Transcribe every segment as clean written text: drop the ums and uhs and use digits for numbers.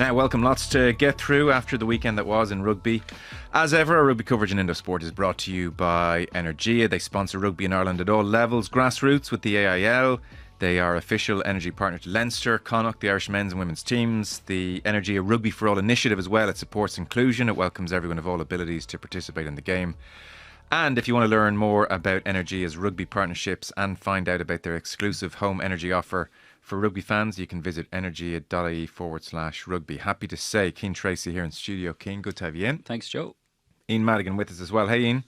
Now, welcome. Lots to get through after the weekend that was in rugby. As ever, our rugby coverage in Indo Sport is brought to you by Energia. They sponsor rugby in Ireland at all levels. Grassroots with the AIL. They are official energy partner to Leinster, Connacht, the Irish men's and women's teams. The Energia Rugby for All initiative as well. It supports inclusion. It welcomes everyone of all abilities to participate in the game. And if you want to learn more about Energia's rugby partnerships and find out about their exclusive home energy offer for rugby fans, you can visit energia.ie/rugby. Happy to say, Cian Tracey here in studio. Cian, good to have you in. Thanks, Joe. Ian Madigan with us as well. Hey, Ian.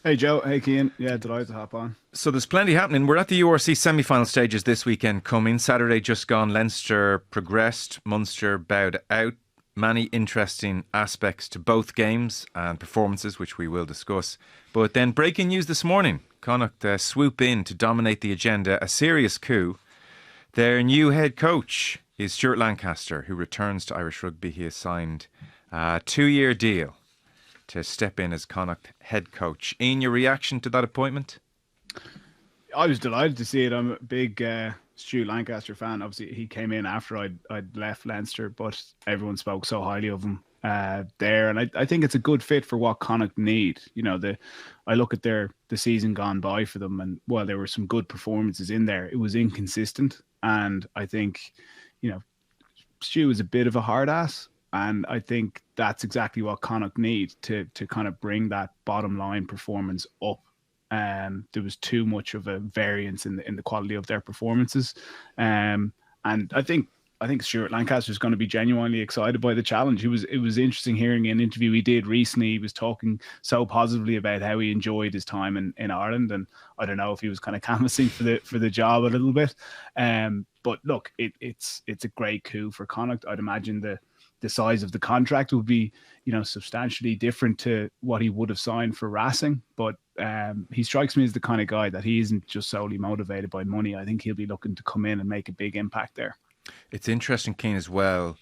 Hey, Joe. Hey, Cian. Yeah, delighted to hop on. So there's plenty happening. We're at the URC semi-final stages this weekend coming. Saturday just gone, Leinster progressed, Munster bowed out. Many interesting aspects to both games and performances, which we will discuss. But then breaking news this morning. Connacht swoop in to dominate the agenda. A serious coup. Their new head coach is Stuart Lancaster, who returns to Irish rugby. He has signed a 2-year deal to step in as Connacht head coach. Ian, your reaction to that appointment? I was delighted to see it. I'm a big Stuart Lancaster fan. Obviously, he came in after I'd left Leinster, but everyone spoke so highly of him there. And I think it's a good fit for what Connacht need. You know, I look at the season gone by for them, and while there were some good performances in there, it was inconsistent. And I think, you know, Stu was a bit of a hard ass. And I think that's exactly what Connacht need to kind of bring that bottom line performance up. There was too much of a variance in the quality of their performances. And I think Stuart Lancaster is going to be genuinely excited by the challenge. It was interesting hearing an interview he did recently. He was talking so positively about how he enjoyed his time in Ireland, and I don't know if he was kind of canvassing for the job a little bit. But look, it's a great coup for Connacht. I'd imagine the size of the contract will be, you know, substantially different to what he would have signed for Racing. But he strikes me as the kind of guy that he isn't just solely motivated by money. I think he'll be looking to come in and make a big impact there. It's interesting, Cian, as well.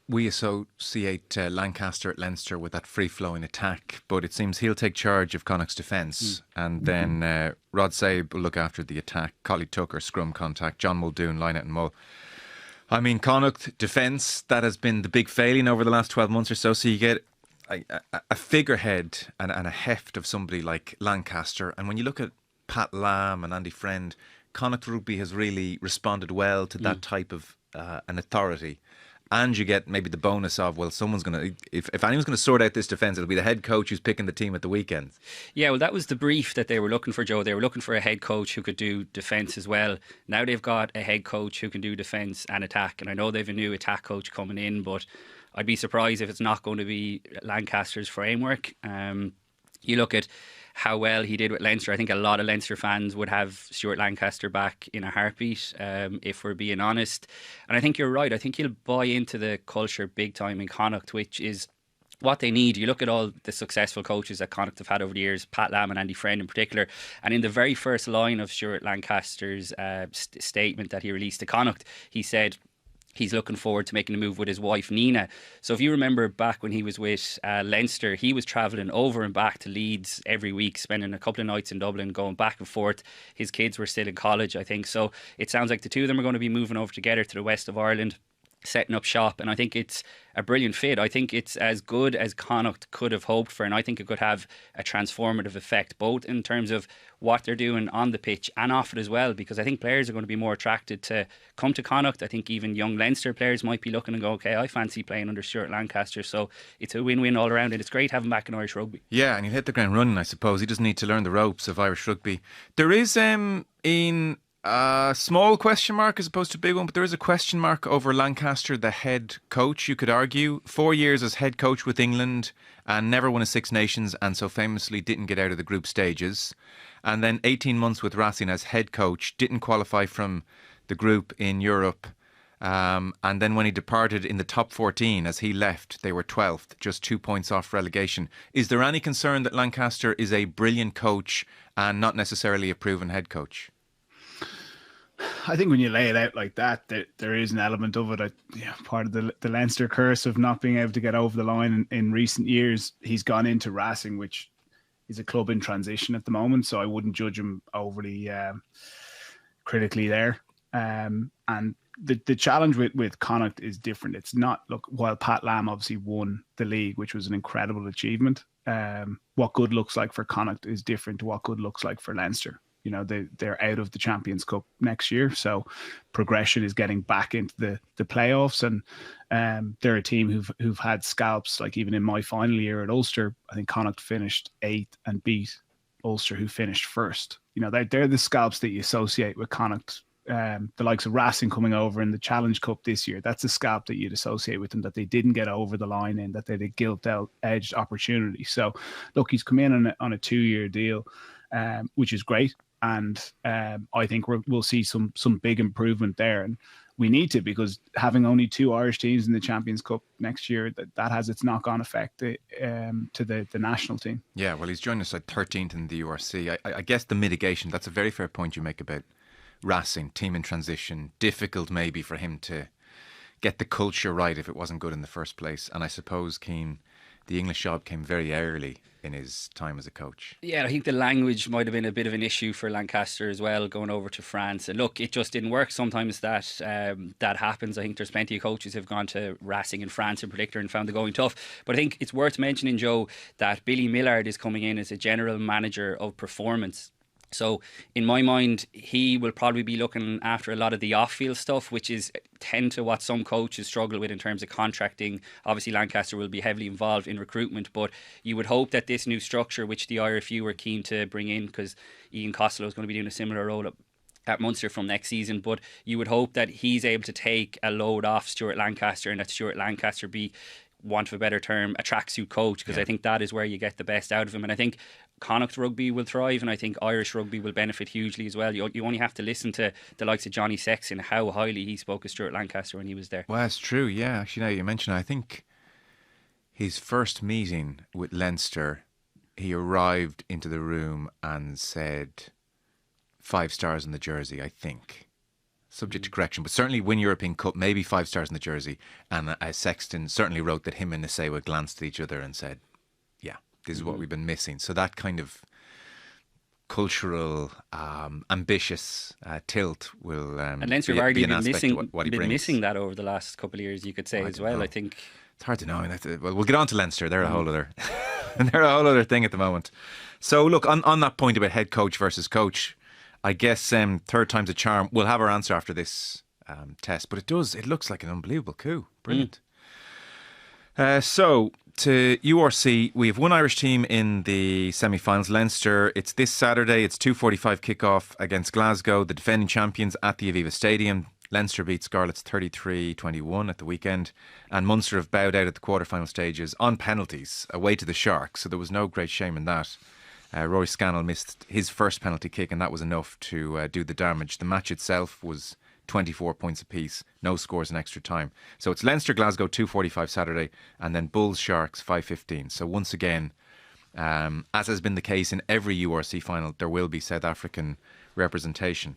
We associate Lancaster at Leinster with that free-flowing attack, but it seems he'll take charge of Connacht's defence, and then Rod Saib will look after the attack. Collie Tucker, scrum contact, John Muldoon, line out and mull. I mean, Connacht defence, that has been the big failing over the last 12 months or so. So you get a figurehead and a heft of somebody like Lancaster. And when you look at Pat Lam and Andy Friend, Connacht rugby has really responded well to that type of an authority. And you get maybe the bonus of, well, someone's going to, if anyone's going to sort out this defence, it'll be the head coach who's picking the team at the weekends. Yeah, well, that was the brief that they were looking for, Joe. They were looking for a head coach who could do defence as well. Now they've got a head coach who can do defence and attack. And I know they've a new attack coach coming in, but I'd be surprised if it's not going to be Lancaster's framework. You look at how well he did with Leinster. I think a lot of Leinster fans would have Stuart Lancaster back in a heartbeat, if we're being honest. And I think you're right. I think he'll buy into the culture big time in Connacht, which is what they need. You look at all the successful coaches that Connacht have had over the years, Pat Lam and Andy Friend in particular, and in the very first line of Stuart Lancaster's statement that he released to Connacht, he said he's looking forward to making a move with his wife, Nina. So if you remember back when he was with Leinster, he was travelling over and back to Leeds every week, spending a couple of nights in Dublin, going back and forth. His kids were still in college, I think. So it sounds like the two of them are going to be moving over together to the west of Ireland, setting up shop, and I think it's a brilliant fit. I think it's as good as Connacht could have hoped for, and I think it could have a transformative effect, both in terms of what they're doing on the pitch and off it as well, because I think players are going to be more attracted to come to Connacht. I think even young Leinster players might be looking and go, okay, I fancy playing under Stuart Lancaster. So it's a win-win all around, and it's great having back in Irish rugby. Yeah, and he'll hit the ground running, I suppose. He doesn't need to learn the ropes of Irish rugby. There is in a small question mark as opposed to a big one, but there is a question mark over Lancaster, the head coach, you could argue. 4 years as head coach with England and never won a Six Nations, and so famously didn't get out of the group stages. And then 18 months with Racing as head coach, didn't qualify from the group in Europe. And then when he departed in the top 14, as he left, they were 12th, just 2 points off relegation. Is there any concern that Lancaster is a brilliant coach and not necessarily a proven head coach? I think when you lay it out like that, there is an element of it. Part of the Leinster curse of not being able to get over the line in recent years. He's gone into Racing, which is a club in transition at the moment, so I wouldn't judge him overly critically there. And the challenge with Connacht is different. It's not, look, while Pat Lam obviously won the league, which was an incredible achievement, what good looks like for Connacht is different to what good looks like for Leinster. You know, they're out of the Champions Cup next year, so progression is getting back into the playoffs, and they're a team who've had scalps. Like even in my final year at Ulster, I think Connacht finished 8th and beat Ulster, who finished 1st. You know, they're the scalps that you associate with Connacht. The likes of Racing coming over in the Challenge Cup this year, that's a scalp that you'd associate with them, that they didn't get over the line in, that they had a gilt-edged opportunity. So, look, he's come in on a 2-year deal, which is great. And I think we'll see some big improvement there. And we need to, because having only 2 Irish teams in the Champions Cup next year, that has its knock-on effect to the national team. Yeah, well, he's joined us at 13th in the URC. I guess the mitigation, that's a very fair point you make about Racing, team in transition, difficult maybe for him to get the culture right if it wasn't good in the first place. And I suppose, Cian, the English job came very early in his time as a coach. Yeah, I think the language might have been a bit of an issue for Lancaster as well, going over to France. And look, it just didn't work. Sometimes that happens. I think there's plenty of coaches who've gone to Racing in France in particular and found the going tough. But I think it's worth mentioning, Joe, that Billy Millard is coming in as a general manager of performance. So in my mind, he will probably be looking after a lot of the off-field stuff, which is tend to what some coaches struggle with in terms of contracting. Obviously, Lancaster will be heavily involved in recruitment, but you would hope that this new structure, which the IRFU were keen to bring in, because Ian Costello is going to be doing a similar role at Munster from next season, but you would hope that he's able to take a load off Stuart Lancaster, and that Stuart Lancaster be, want of a better term, a tracksuit coach, because I think that is where you get the best out of him. And I think Connacht rugby will thrive, and I think Irish rugby will benefit hugely as well. You only have to listen to the likes of Johnny Sexton, how highly he spoke of Stuart Lancaster when he was there. Well, it's true, yeah. Actually, now you mention it, I think his first meeting with Leinster, he arrived into the room and said 5 stars in the jersey, I think. Subject to correction, but certainly win European Cup, maybe 5 stars in the jersey. And Sexton certainly wrote that him and Nasewa glanced at each other and said, yeah, this is what we've been missing. So that kind of cultural, ambitious tilt will and Leinster have arguably been missing that over the last couple of years, you could say, as well. I think it's hard to know. Well, we'll get on to Leinster. They're a whole other they're a whole other thing at the moment. So look, on that point about head coach versus coach, I guess third time's a charm. We'll have our answer after this test, but it looks like an unbelievable coup. Brilliant. So to URC, we have one Irish team in the semi-finals, Leinster. It's this Saturday. It's 2:45 kickoff against Glasgow, the defending champions, at the Aviva Stadium. Leinster beat Scarlets 33-21 at the weekend, and Munster have bowed out at the quarter-final stages on penalties away to the Sharks, so there was no great shame in that. Rory Scannell missed his first penalty kick, and that was enough to do the damage. The match itself was 24 points apiece, no scores in extra time. So it's Leinster Glasgow 2:45 Saturday, and then Bulls Sharks 5:15. So once again, as has been the case in every URC final, there will be South African representation.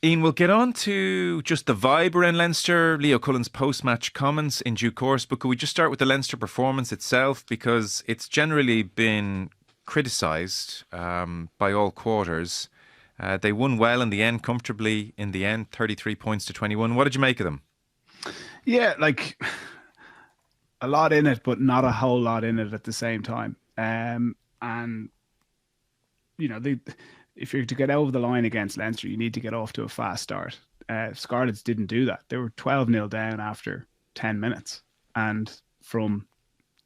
Ian, we'll get on to just the vibe around Leinster, Leo Cullen's post-match comments in due course, but could we just start with the Leinster performance itself, because it's generally been criticised by all quarters. They won well in the end, comfortably in the end, 33 points to 21. What did you make of them? Yeah, like a lot in it, but not a whole lot in it at the same time. And, you know, if you're to get over the line against Leinster, you need to get off to a fast start. Scarlets didn't do that. They were 12-0 down after 10 minutes. And from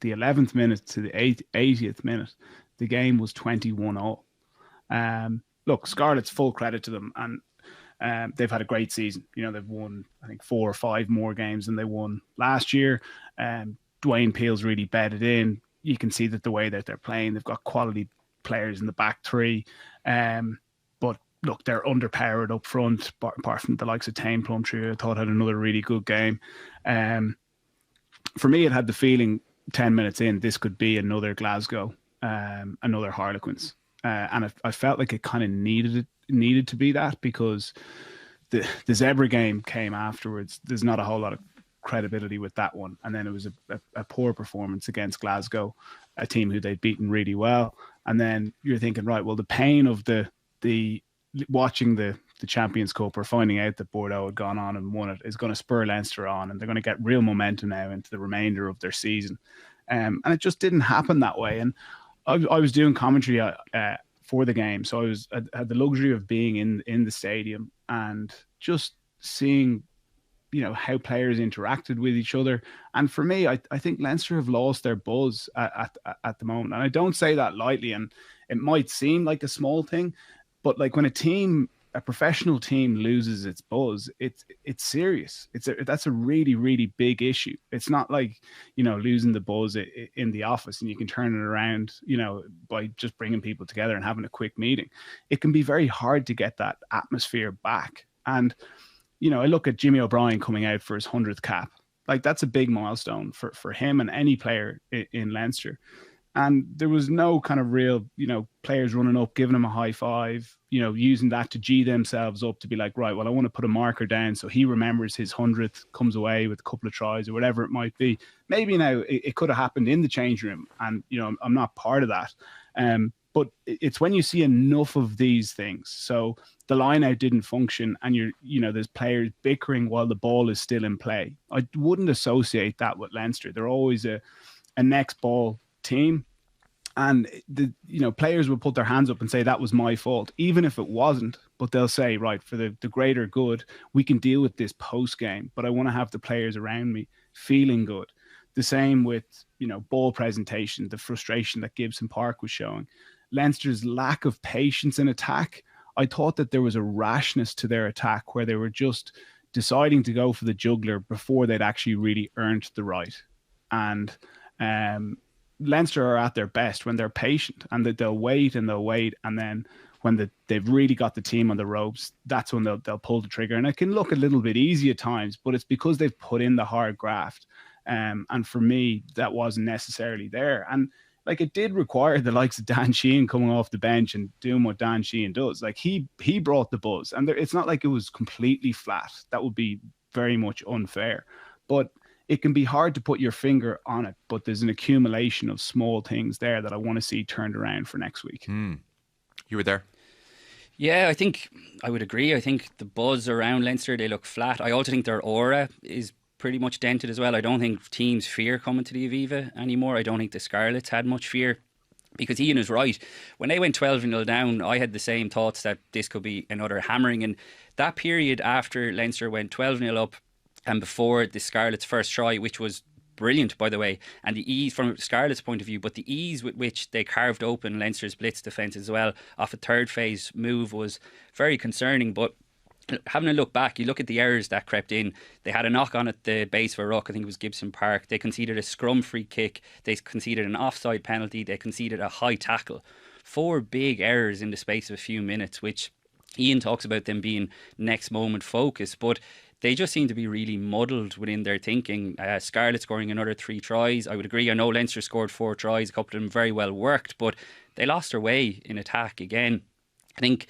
the 11th minute to the 80th minute, the game was 21-all. Look, Scarlets, full credit to them. And they've had a great season. You know, they've won, I think, 4 or 5 more games than they won last year. Dwayne Peel's really bedded in. You can see that the way that they're playing, they've got quality players in the back three. But look, they're underpowered up front, apart from the likes of Tane Plumtree, I thought had another really good game. For me, it had the feeling 10 minutes in, this could be another Glasgow, another Harlequins. And I felt like it kind of needed to be that, because the Zebra game came afterwards. There's not a whole lot of credibility with that one. And then it was a poor performance against Glasgow, a team who they'd beaten really well. And then you're thinking, right, well, the pain of the watching the the Champions Cup or finding out that Bordeaux had gone on and won it is going to spur Leinster on, and they're going to get real momentum now into the remainder of their season. And it just didn't happen that way. And I was doing commentary for the game, so I had the luxury of being in the stadium and just seeing, how players interacted with each other. And for me, I think Leinster have lost their buzz at the moment. And I don't say that lightly, and it might seem like a small thing, but like when a professional team loses its buzz, it's serious. That's a really, really big issue. It's not like, losing the buzz in the office and you can turn it around, by just bringing people together and having a quick meeting. It can be very hard to get that atmosphere back. And, I look at Jimmy O'Brien coming out for his 100th cap. Like, that's a big milestone for him and any player in Leinster. And there was no kind of real, players running up, giving him a high five, using that to G themselves up to be like, right, well, I want to put a marker down so he remembers his 100th, comes away with a couple of tries or whatever it might be. Maybe now it could have happened in the changing room, and, I'm not part of that. But it's when you see enough of these things. So the line out didn't function and there's players bickering while the ball is still in play. I wouldn't associate that with Leinster. They're always a next ball team, and players will put their hands up and say that was my fault, even if it wasn't. But they'll say, right, for the greater good, we can deal with this post game, but I want to have the players around me feeling good. The same with ball presentation, the frustration that Gibson Park was showing, Leinster's lack of patience in attack. I thought that there was a rashness to their attack where they were just deciding to go for the jugular before they'd actually really earned the right. And Leinster are at their best when they're patient and that they'll wait, and then when they've really got the team on the ropes, that's when they'll pull the trigger. And it can look a little bit easy at times, but it's because they've put in the hard graft. And for me, that wasn't necessarily there. And like, it did require the likes of Dan Sheehan coming off the bench and doing what Dan Sheehan does. Like, he brought the buzz, and it's not like it was completely flat. That would be very much unfair, but it can be hard to put your finger on it. But there's an accumulation of small things there that I want to see turned around for next week. You were there? Yeah, I think I would agree. I think the buzz around Leinster, they look flat. I also think their aura is pretty much dented as well. I don't think teams fear coming to the Aviva anymore. I don't think the Scarlets had much fear, because Ian is right. When they went 12-0 down, I had the same thoughts that this could be another hammering. And that period after Leinster went 12-0 up and before the Scarlets' first try, which was brilliant, by the way, and the ease from Scarlet's point of view, but the ease with which they carved open Leinster's blitz defence as well off a third phase move was very concerning. But having a look back, you look at the errors that crept in. They had a knock on at the base of a ruck, I think it was Gibson Park. They conceded a scrum free kick. They conceded an offside penalty. They conceded a high tackle. 4 big errors in the space of a few minutes, which Ian talks about them being next moment focus, but they just seem to be really muddled within their thinking. Scarlet scoring another 3 tries. I would agree. I know Leinster scored 4 tries, a couple of them very well worked, but they lost their way in attack again. I think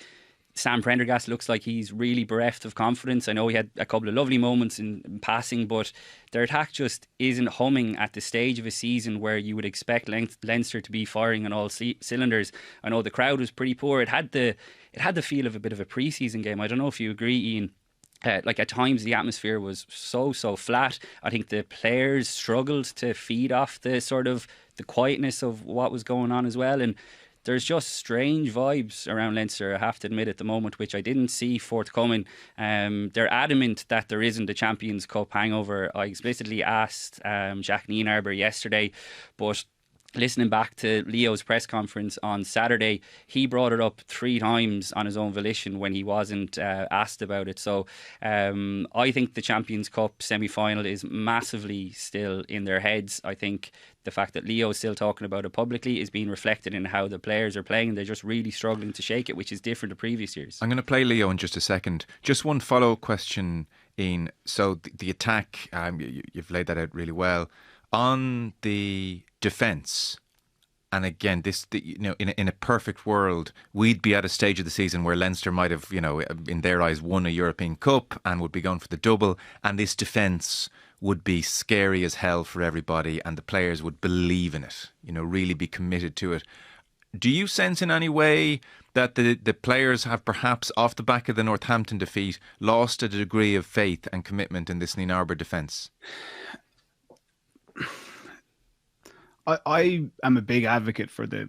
Sam Prendergast looks like he's really bereft of confidence. I know he had a couple of lovely moments in passing, but their attack just isn't humming at the stage of a season where you would expect Leinster to be firing on all cylinders. I know the crowd was pretty poor. It had the feel of a bit of a pre-season game. I don't know if you agree, Ian. Like, at times the atmosphere was so flat. I think the players struggled to feed off the sort of the quietness of what was going on as well. And there's just strange vibes around Leinster, I have to admit, at the moment, which I didn't see forthcoming. They're adamant that there isn't a Champions Cup hangover. I explicitly asked Jacques Nienarber yesterday, but listening back to Leo's press conference on Saturday, he brought it up 3 times on his own volition when he wasn't asked about it. So I think the Champions Cup semi-final is massively still in their heads. I think the fact that Leo is still talking about it publicly is being reflected in how the players are playing. They're just really struggling to shake it, which is different to previous years. I'm going to play Leo in just a second. Just one follow-up question, Ian. So the attack, you've laid that out really well. On the defence, and again, in a perfect world, we'd be at a stage of the season where Leinster might have, in their eyes, won a European Cup and would be going for the double, and this defence would be scary as hell for everybody, and the players would believe in it, really be committed to it. Do you sense in any way that the players have perhaps, off the back of the Northampton defeat, lost a degree of faith and commitment in this Níl Arbor defence? I am a big advocate for the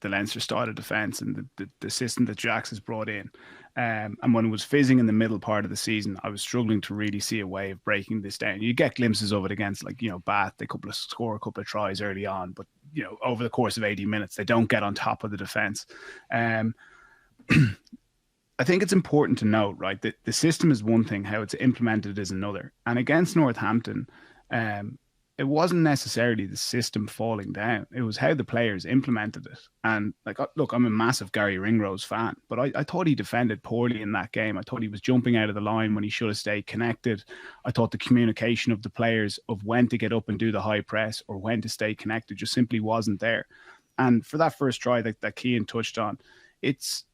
Leinster style of defence and the system that Jacks has brought in. And when it was fizzing in the middle part of the season, I was struggling to really see a way of breaking this down. You get glimpses of it against, like, Bath. They score a couple of tries early on, but over the course of 80 minutes, they don't get on top of the defence. I think it's important to note, right, that the system is one thing, how it's implemented is another. And against Northampton, it wasn't necessarily the system falling down. It was how the players implemented it. And look, I'm a massive Gary Ringrose fan, but I thought he defended poorly in that game. I thought he was jumping out of the line when he should have stayed connected. I thought the communication of the players of when to get up and do the high press or when to stay connected just simply wasn't there. And for that first try that Cian touched on, it's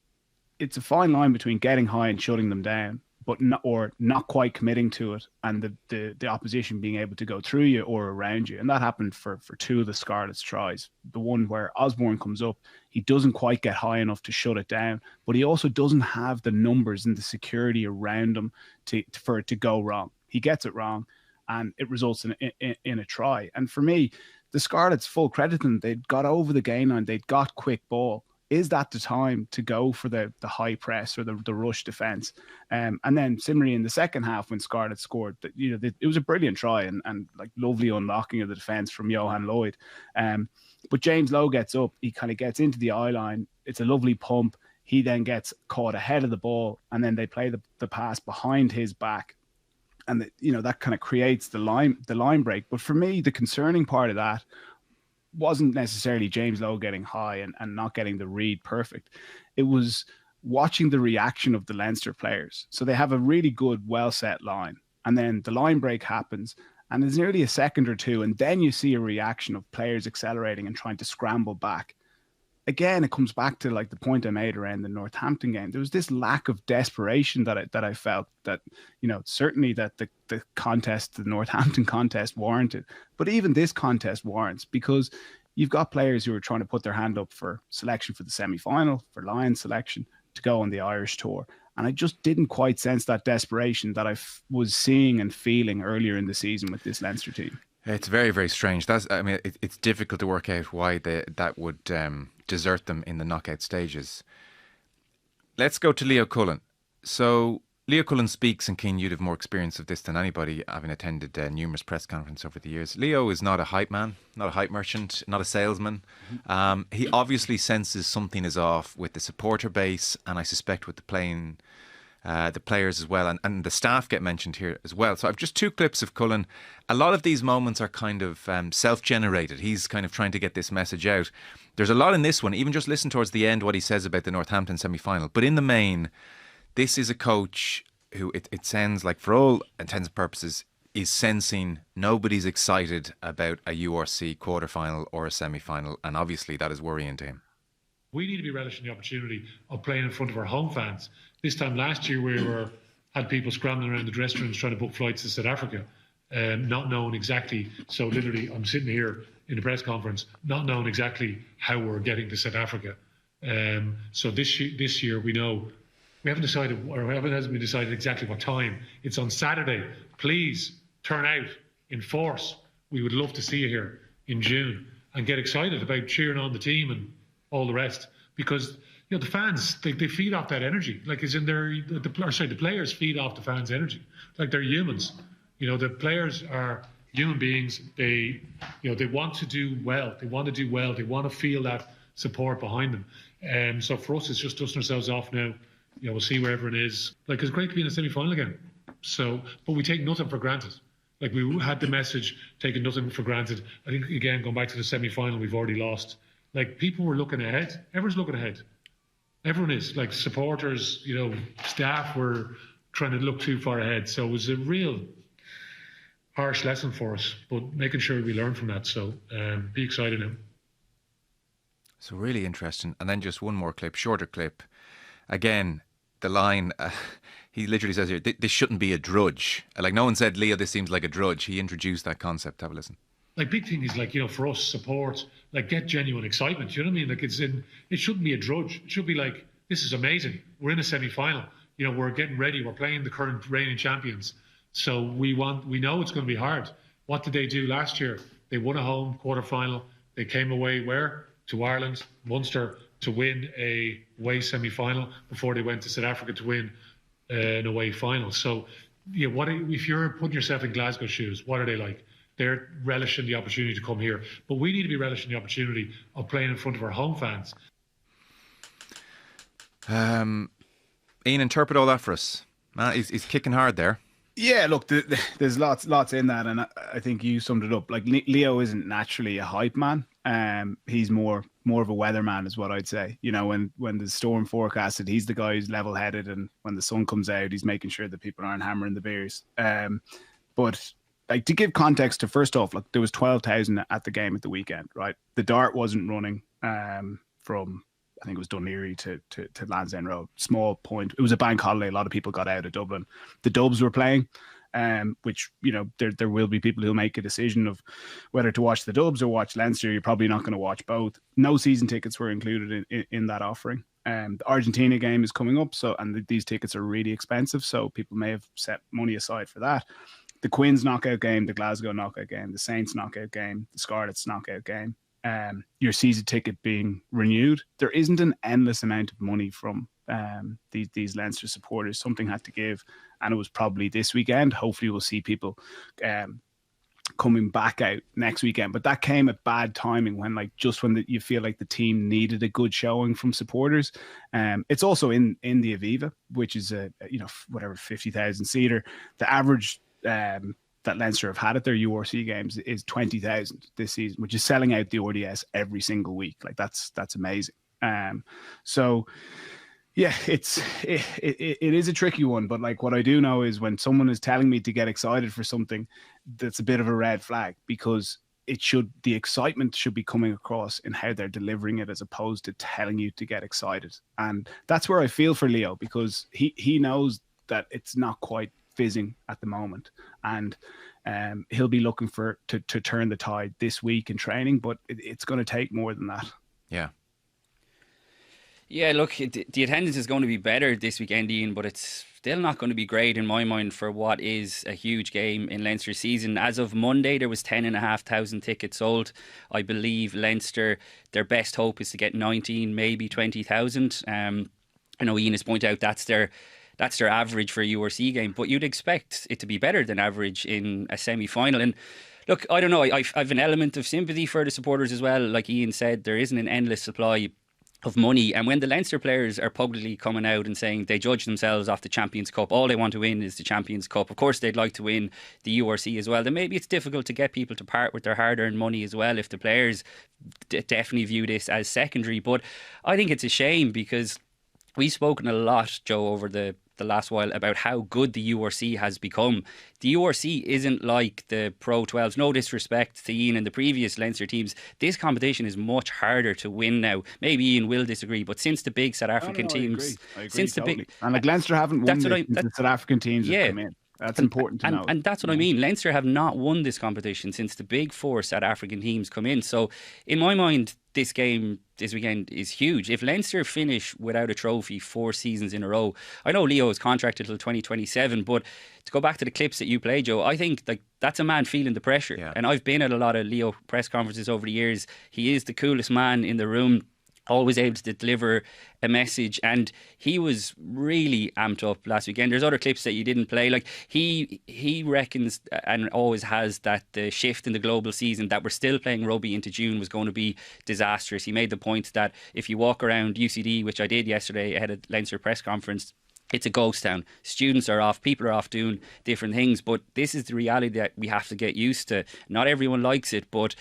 a fine line between getting high and shutting them down, but not quite committing to it, and the opposition being able to go through you or around you. And that happened for two of the Scarlets' tries. The one where Osborne comes up, he doesn't quite get high enough to shut it down, but he also doesn't have the numbers and the security around him for it to go wrong. He gets it wrong, and it results in a try. And for me, the Scarlets, full credit to them, they'd got over the gain line, they'd got quick ball. Is that the time to go for the high press or the rush defence? And then similarly in the second half when Scarlett scored, it was a brilliant try and like lovely unlocking of the defence from Johan Lloyd. But James Lowe gets up, he kind of gets into the eye line. It's a lovely pump. He then gets caught ahead of the ball, and then they play the pass behind his back. And that kind of creates the line break. But for me, the concerning part of that wasn't necessarily James Lowe getting high and not getting the read perfect. It was watching the reaction of the Leinster players. So they have a really good, well-set line. And then the line break happens, and there's nearly a second or two, and then you see a reaction of players accelerating and trying to scramble back. Again, it comes back to like the point I made around the Northampton game. There was this lack of desperation that I felt that, certainly that the contest, the Northampton contest warranted, but even this contest warrants, because you've got players who are trying to put their hand up for selection for the semi-final, for Lions selection, to go on the Irish tour. And I just didn't quite sense that desperation that I was seeing and feeling earlier in the season with this Leinster team. It's very, very strange. It's difficult to work out why that would desert them in the knockout stages. Let's go to Leo Cullen. So Leo Cullen speaks, and Cian, you'd have more experience of this than anybody, having attended numerous press conferences over the years. Leo is not a hype man, not a hype merchant, not a salesman. He obviously senses something is off with the supporter base, and I suspect with the players as well, and the staff get mentioned here as well. So I've just two clips of Cullen. A lot of these moments are kind of self-generated. He's kind of trying to get this message out. There's a lot in this one. Even just listen towards the end what he says about the Northampton semi-final. But in the main, this is a coach who it sounds like, for all intents and purposes, is sensing nobody's excited about a URC quarter-final or a semi-final, and obviously that is worrying to him. We need to be relishing the opportunity of playing in front of our home fans. This time last year, we had people scrambling around the dressing rooms trying to book flights to South Africa, not knowing exactly. So literally, I'm sitting here in the press conference, not knowing exactly how we're getting to South Africa. So this year, we know we haven't decided, or hasn't been decided exactly what time. It's on Saturday. Please turn out in force. We would love to see you here in June and get excited about cheering on the team and all the rest, because the fans they feed off that energy. Like, as in the players feed off the fans' energy. Like, they're humans. The players are human beings. They want to do well. They want to do well. They want to feel that support behind them. So for us, it's just dusting ourselves off now. We'll see where everyone is. Like, it's great to be in the semi-final again. So, but we take nothing for granted. Like, we had the message, taking nothing for granted. I think, again, going back to the semi-final, we've already lost. Like, people were looking ahead. Everyone's looking ahead. Everyone is. Like, supporters, staff were trying to look too far ahead. So it was a real harsh lesson for us, but making sure we learn from that. So be excited now. So really interesting. And then just one more clip, shorter clip. Again, the line, he literally says here, this shouldn't be a drudge. Like, no one said, Leo, this seems like a drudge. He introduced that concept. Have a listen. like big thing is like, for us, support, like get genuine excitement. You know what I mean? Like it shouldn't be a drudge. It should be like, this is amazing. We're in a semi-final. We're getting ready. We're playing the current reigning champions. So we know it's going to be hard. What did they do last year? They won a home quarter-final. They came away where? To Ireland, Munster, to win a away semi-final before they went to South Africa to win an away final. So, if you're putting yourself in Glasgow shoes, what are they like? They're relishing the opportunity to come here. But we need to be relishing the opportunity of playing in front of our home fans. Ian, interpret all that for us. He's kicking hard there. Yeah, look, there's lots in that, and I think you summed it up. Like Leo isn't naturally a hype man. He's more of a weatherman, is what I'd say. When the storm forecasted, he's the guy who's level-headed, and when the sun comes out, he's making sure that people aren't hammering the beers. But like, to give context to, first off, like, there was 12,000 at the game at the weekend, right? The dart wasn't running from, I think it was Dunleary to Lansdowne Road. Small point. It was a bank holiday. A lot of people got out of Dublin. The Dubs were playing, which, there will be people who'll make a decision of whether to watch the Dubs or watch Leinster. You're probably not going to watch both. No season tickets were included in that offering. The Argentina game is coming up, and these tickets are really expensive, so people may have set money aside for that. The Quins knockout game, the Glasgow knockout game, the Saints knockout game, the Scarlets knockout game. Your season ticket being renewed. There isn't an endless amount of money from these Leinster supporters. Something had to give, and it was probably this weekend. Hopefully we'll see people coming back out next weekend. But that came at bad timing when you feel like the team needed a good showing from supporters. It's also in the Aviva, which is a 50,000 seater. The average that Leinster have had at their URC games is 20,000 this season, which is selling out the RDS every single week. Like that's amazing. So yeah, it is a tricky one, but like, what I do know is when someone is telling me to get excited for something, that's a bit of a red flag, because the excitement should be coming across in how they're delivering it, as opposed to telling you to get excited. And that's where I feel for Leo, because he knows that it's not quite fizzing at the moment, and he'll be looking to turn the tide this week in training, but it's going to take more than that. Yeah, look, the attendance is going to be better this weekend, Ian, but it's still not going to be great in my mind for what is a huge game in Leinster's season. As of Monday, there was 10,500 tickets sold. I believe Leinster, their best hope is to get 19, maybe 20,000. I know Ian has pointed out that's their average for a URC game, but you'd expect it to be better than average in a semi-final. And look, I don't know, I've an element of sympathy for the supporters as well. Like Ian said, there isn't an endless supply of money, and when the Leinster players are publicly coming out and saying they judge themselves off the Champions Cup, all they want to win is the Champions Cup. Of course they'd like to win the URC as well. Then maybe it's difficult to get people to part with their hard-earned money as well, if the players definitely view this as secondary. But I think it's a shame, because we've spoken a lot, Joe, over the last while about how good the URC has become. The URC isn't like the Pro 12s. No disrespect to Ian and the previous Leinster teams. This competition is much harder to win now. Maybe Ian will disagree, but since the big South African teams... I agree totally. And like, Leinster haven't won the South African teams have come in. That's important to know. And that's what I mean. Leinster have not won this competition since the big four South African teams come in. So in my mind, this game this weekend is huge. If Leinster finish without a trophy 4 seasons in a row, I know Leo is contracted till 2027, but to go back to the clips that you played, Joe, I think like that's a man feeling the pressure. Yeah. And I've been at a lot of Leo press conferences over the years. He is the coolest man in the room, always able to deliver a message, and he was really amped up last weekend. There's other clips that you didn't play. Like he reckons, and always has, that the shift in the global season, that we're still playing rugby into June, was going to be disastrous. He made the point that if you walk around UCD, which I did yesterday ahead of Leinster press conference, it's a ghost town. Students are off, people are off doing different things, but this is the reality that we have to get used to. Not everyone likes it, but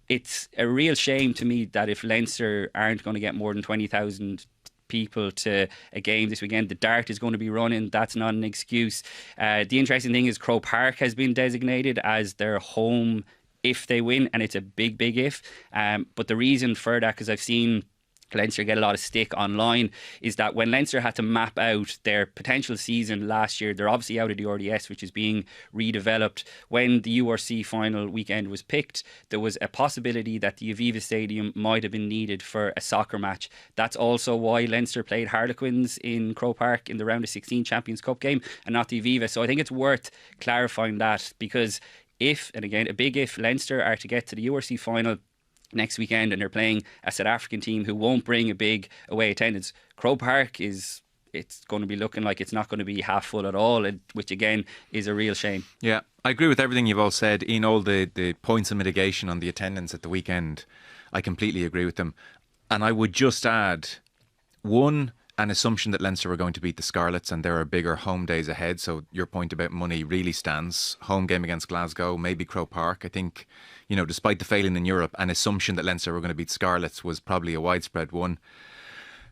it's a real shame to me that if Leinster aren't going to get more than 20,000 people to a game this weekend, the dart is going to be running. That's not an excuse. The interesting thing is Croke Park has been designated as their home if they win, and it's a big if. But the reason for that, because I've seen Leinster get a lot of stick online, is that when Leinster had to map out their potential season last year, they're obviously out of the RDS, which is being redeveloped. When the URC final weekend was picked, there was a possibility that the Aviva Stadium might have been needed for a soccer match. That's also why Leinster played Harlequins in Croke Park in the round of 16 Champions Cup game and not the Aviva. So I think it's worth clarifying that, because if, and again, a big if, Leinster are to get to the URC final next weekend and they're playing a South African team who won't bring a big away attendance, Croke Park it's going to be looking like it's not going to be half full at all, which again is a real shame. Yeah, I agree with everything you've all said. In all the points of mitigation on the attendance at the weekend, I completely agree with them. And I would just add, one, an assumption that Leinster were going to beat the Scarlets and there are bigger home days ahead. So your point about money really stands. Home game against Glasgow, maybe Croke Park. I think, you know, despite the failing in Europe, an assumption that Leinster were going to beat Scarlets was probably a widespread one.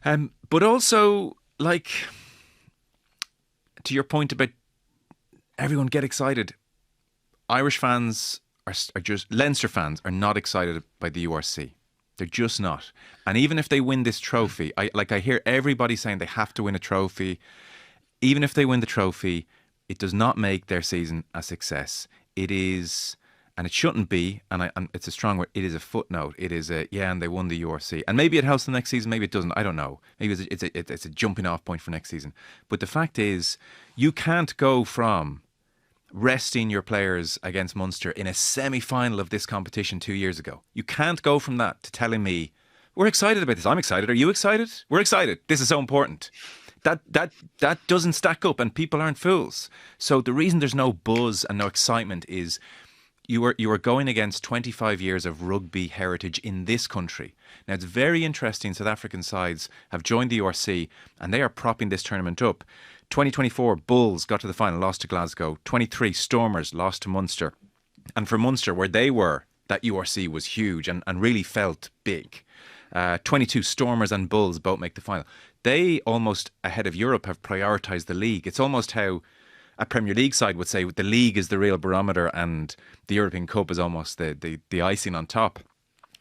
But also, like, to your point about everyone get excited, Irish fans are just, Leinster fans are not excited by the URC. They're just not. And even if they win this trophy, I hear everybody saying they have to win a trophy. Even if they win the trophy, it does not make their season a success. It is, and it shouldn't be, and it's a strong word, it is a footnote. It is and they won the URC. And maybe it helps the next season, maybe it doesn't, I don't know. Maybe it's a jumping off point for next season. But the fact is, you can't go from resting your players against Munster in a semi-final of this competition 2 years ago. You can't go from that to telling me, we're excited about this. I'm excited. Are you excited? We're excited. This is so important. That doesn't stack up, and people aren't fools. So the reason there's no buzz and no excitement is you are going against 25 years of rugby heritage in this country. Now, it's very interesting. South African sides have joined the URC and they are propping this tournament up. 2024, Bulls got to the final, lost to Glasgow. 23, Stormers lost to Munster. And for Munster, where they were, that URC was huge and really felt big. 22, Stormers and Bulls both make the final. They, almost ahead of Europe, have prioritised the league. It's almost how a Premier League side would say the league is the real barometer and the European Cup is almost the icing on top.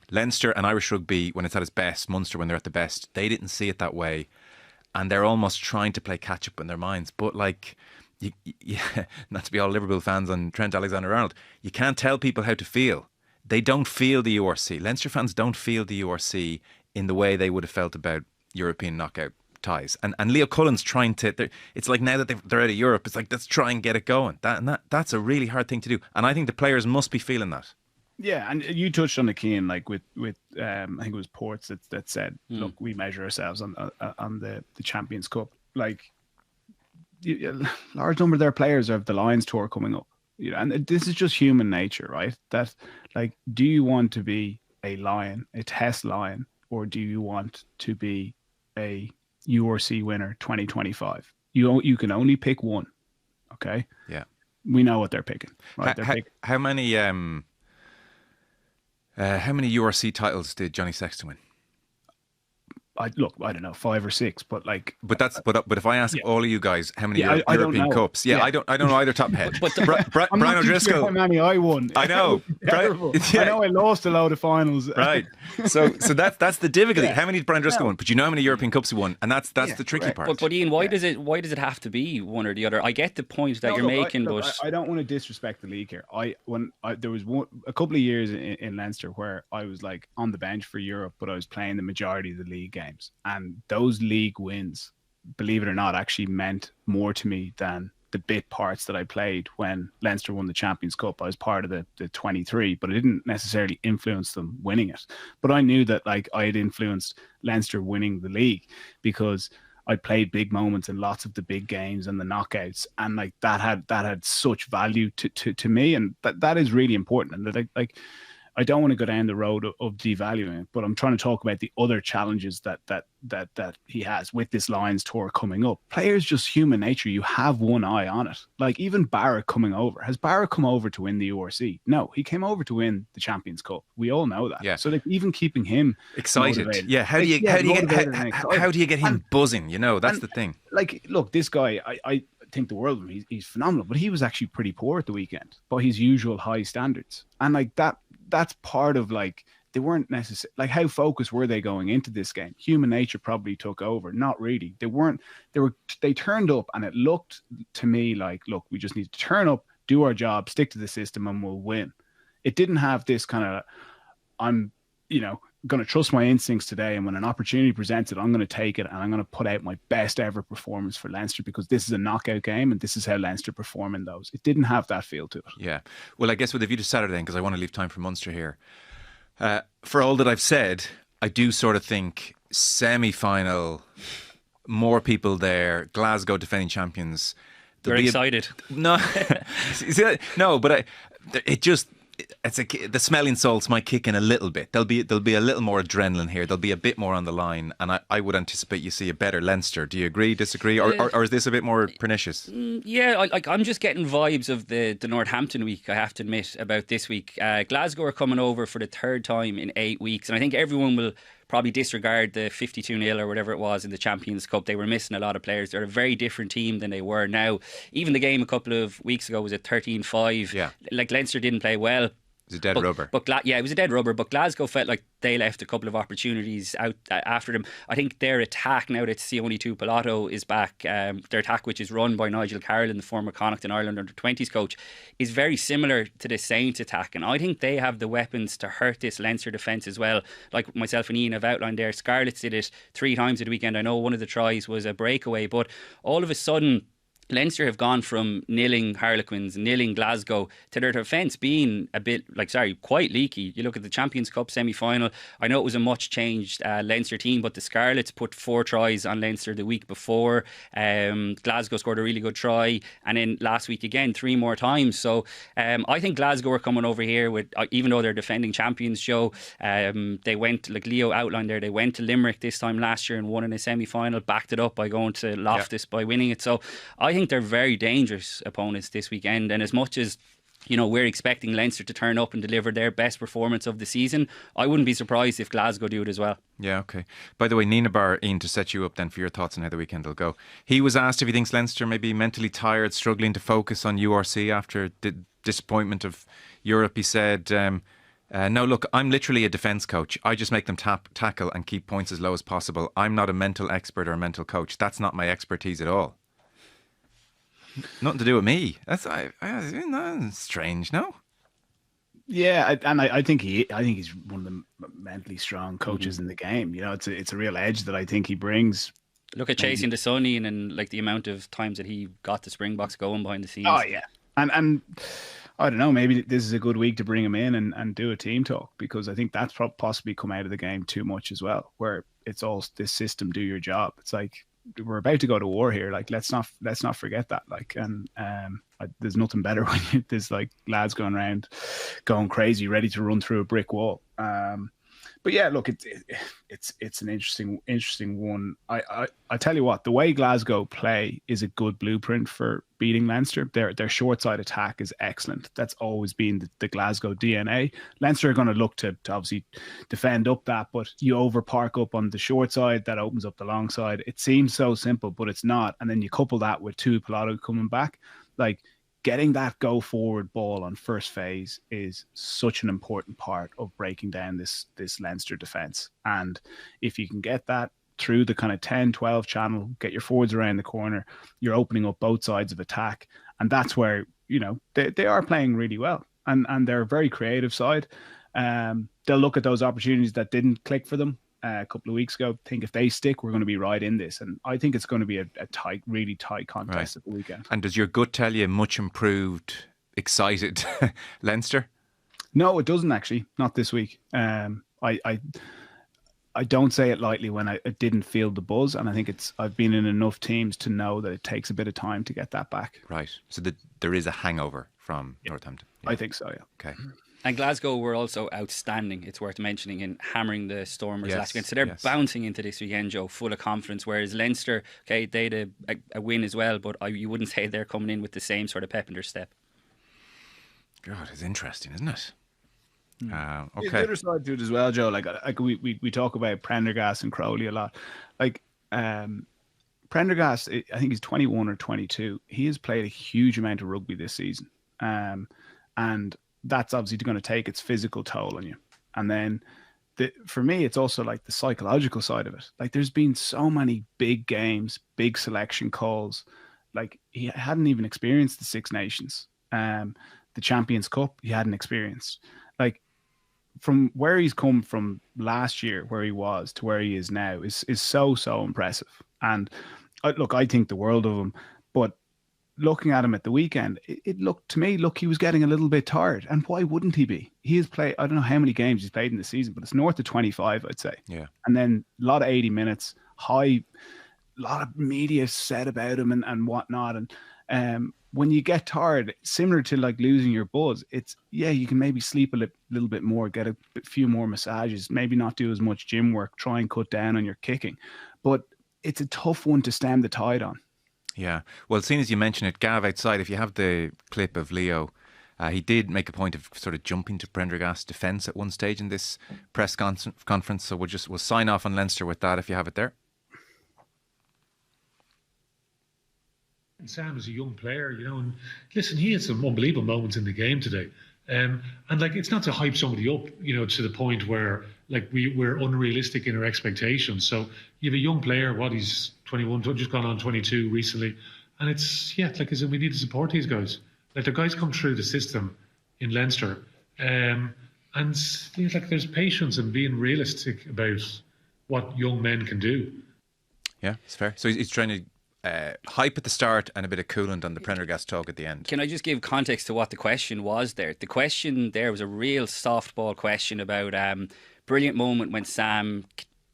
Leinster and Irish rugby, when it's at its best, Munster when they're at the best, they didn't see it that way. And they're almost trying to play catch up in their minds. But like, not to be all Liverpool fans on Trent Alexander-Arnold, you can't tell people how to feel. They don't feel the URC. Leinster fans don't feel the URC in the way they would have felt about European knockout ties. And Leo Cullen's trying to, it's like now that they're out of Europe, it's like, let's try and get it going. That's a really hard thing to do. And I think the players must be feeling that. Yeah, and you touched on the Cian, like with I think it was Ports that said, look, we measure ourselves on the Champions Cup. Like, a large number of their players have the Lions tour coming up. You know, and this is just human nature, right? That, like, do you want to be a Lion, a Test Lion, or do you want to be a URC winner 2025? You can only pick one. Okay. Yeah. We know what they're picking. Right? How many URC titles did Johnny Sexton win? I don't know, 5 or 6, but like. But if I ask all of you guys how many European Cups, I don't know either top head. But Brian O'Driscoll, how many I won. I know. I know I lost a load of finals. Right. So that's the difficulty. How many did Brian O'Driscoll win? But you know how many European Cups he won, and that's the tricky part. But Ian, why does it have to be one or the other? I get the point that you're making, but I don't want to disrespect the league here. There was a couple of years in Leinster where I was like on the bench for Europe, but I was playing the majority of the league games. And those league wins, believe it or not, actually meant more to me than the bit parts that I played when Leinster won the Champions Cup. I was part of the 23, but it didn't necessarily influence them winning it. But I knew that, like, I had influenced Leinster winning the league because I played big moments in lots of the big games and the knockouts, and like that had such value to me, and that is really important. And that, like, I don't want to go down the road of devaluing it, but I'm trying to talk about the other challenges that he has with this Lions tour coming up. Players, just human nature. You have one eye on it. Like, even Barrett coming over. Has Barrett come over to win the URC? No, he came over to win the Champions Cup. We all know that. Yeah. So, like, even keeping him excited. Motivated. Yeah. How do you get him buzzing? You know, that's the thing. Like, look, this guy, I think the world of him. He's phenomenal, but he was actually pretty poor at the weekend by his usual high standards. And like that's part of like they weren't necessarily like, how focused were they going into this game? Human nature probably took over. Not really. They turned up, and it looked to me like, look, we just need to turn up, do our job, stick to the system, and we'll win. It didn't have this kind of, I'm, going to trust my instincts today, and when an opportunity presents it, I'm going to take it, and I'm going to put out my best ever performance for Leinster, because this is a knockout game and this is how Leinster perform in those. It didn't have that feel to it. Yeah. Well, I guess with a view to Saturday, because I want to leave time for Munster here. For all that I've said, I do sort of think semi-final, more people there, Glasgow defending champions. You're excited. No, no, but it's the smelling salts might kick in a little bit. There'll be a little more adrenaline here. There'll be a bit more on the line, and I would anticipate you see a better Leinster. Do you agree, disagree, or is this a bit more pernicious? Yeah, I'm just getting vibes of the Northampton week, I have to admit, about this week. Glasgow are coming over for the third time in 8 weeks, and I think everyone will probably disregard the 52-0 or whatever it was in the Champions Cup. They were missing a lot of players. They're a very different team than they were now. Even the game a couple of weeks ago was a 13-5. Yeah. Like, Leinster didn't play well. It was a dead rubber. It was a dead rubber. But Glasgow felt like they left a couple of opportunities out after them. I think their attack, now that Sione Tuipulotu is back, their attack, which is run by Nigel Carroll, the former Connacht and Ireland under-20s coach, is very similar to the Saints attack. And I think they have the weapons to hurt this Leinster defence as well. Like myself and Ian have outlined there, Scarlets did it 3 times at the weekend. I know one of the tries was a breakaway, but all of a sudden, Leinster have gone from nilling Harlequins, nilling Glasgow, to their defence being quite leaky. You look at the Champions Cup semi-final, I know it was a much changed Leinster team, but the Scarlets put 4 tries on Leinster the week before. Glasgow scored a really good try, and then last week again 3 more times. So I think Glasgow are coming over here with, even though they're defending champions, Joe, they went, like Leo outlined there, they went to Limerick this time last year and won in a semi-final, backed it up by going to Loftus by winning it. So I think they're very dangerous opponents this weekend, and as much as we're expecting Leinster to turn up and deliver their best performance of the season, I wouldn't be surprised if Glasgow do it as well. Yeah, okay. By the way, Ninabar, Ian, to set you up then for your thoughts on how the weekend will go. He was asked if he thinks Leinster may be mentally tired, struggling to focus on URC after the disappointment of Europe. He said, no, look, I'm literally a defence coach. I just make them tackle and keep points as low as possible. I'm not a mental expert or a mental coach. That's not my expertise at all. Nothing to do with me. That's strange, no? Yeah, I think he's one of the mentally strong coaches in the game. It's a real edge that I think he brings. Look at chasing the sun, Ian, and like the amount of times that he got the Springboks going behind the scenes. Oh yeah, and I don't know, maybe this is a good week to bring him in and do a team talk, because I think that's possibly come out of the game too much as well, where it's all this system, do your job. It's like, we're about to go to war here. Like, let's not forget that. Like, and there's nothing better when there's like lads going around, going crazy, ready to run through a brick wall. But yeah, look, it's an interesting one. I tell you what, the way Glasgow play is a good blueprint for beating Leinster. Their short side attack is excellent. That's always been the Glasgow DNA. Leinster are going to look to obviously defend up that, but you over park up on the short side, that opens up the long side. It seems so simple, but it's not. And then you couple that with Tuipulotu coming back, like, getting that go forward ball on first phase is such an important part of breaking down this Leinster defence. And if you can get that through the kind of 10-12 channel, get your forwards around the corner, you're opening up both sides of attack. And that's where, they are playing really well. And they're a very creative side. They'll look at those opportunities that didn't click for them a couple of weeks ago, think if they stick, we're going to be right in this. And I think it's going to be a tight, really tight contest at the weekend. And does your gut tell you much improved, excited Leinster? No, it doesn't actually. Not this week. I don't say it lightly when I didn't feel the buzz, and I think I've been in enough teams to know that it takes a bit of time to get that back. Right. So there is a hangover from Northampton. Yeah. I think so, yeah. Okay. And Glasgow were also outstanding, it's worth mentioning, in hammering the Stormers last weekend. So they're bouncing into this weekend, Joe, full of confidence. Whereas Leinster, okay, they had a win as well, but you wouldn't say they're coming in with the same sort of pep in their step. God, it's interesting, isn't it? Okay. The other side to it as well, Joe. Like we talk about Prendergast and Crowley a lot. Like Prendergast, I think he's 21 or 22. He has played a huge amount of rugby this season, and that's obviously going to take its physical toll on you. And then for me, it's also like the psychological side of it. Like there's been so many big games, big selection calls. Like he hadn't even experienced the Six Nations. The Champions Cup, he hadn't experienced. Like from where he's come from last year, where he was to where he is now is so impressive. And I think the world of him. But looking at him at the weekend, it looked to me, he was getting a little bit tired. And why wouldn't he be? He has played, I don't know how many games he's played in the season, but it's north of 25, I'd say. Yeah. And then a lot of 80 minutes, a lot of media said about him and whatnot. And when you get tired, similar to like losing your buzz, you can maybe sleep a little bit more, get a few more massages, maybe not do as much gym work, try and cut down on your kicking. But it's a tough one to stem the tide on. Yeah. Well, seeing as you mention it, Gav, outside, if you have the clip of Leo, he did make a point of sort of jumping to Prendergast's defence at one stage in this press conference. So we'll sign off on Leinster with that if you have it there. And Sam is a young player, and listen, he had some unbelievable moments in the game today. And like, it's not to hype somebody up, to the point where like we're unrealistic in our expectations. So you have a young player, he's 21, just gone on 22 recently. And it's, we need to support these guys. Like the guys come through the system in Leinster. And there's patience and being realistic about what young men can do. Yeah, it's fair. So he's trying to hype at the start and a bit of coolant on the Prendergast talk at the end. Can I just give context to what the question was there? The question there was a real softball question about brilliant moment when Sam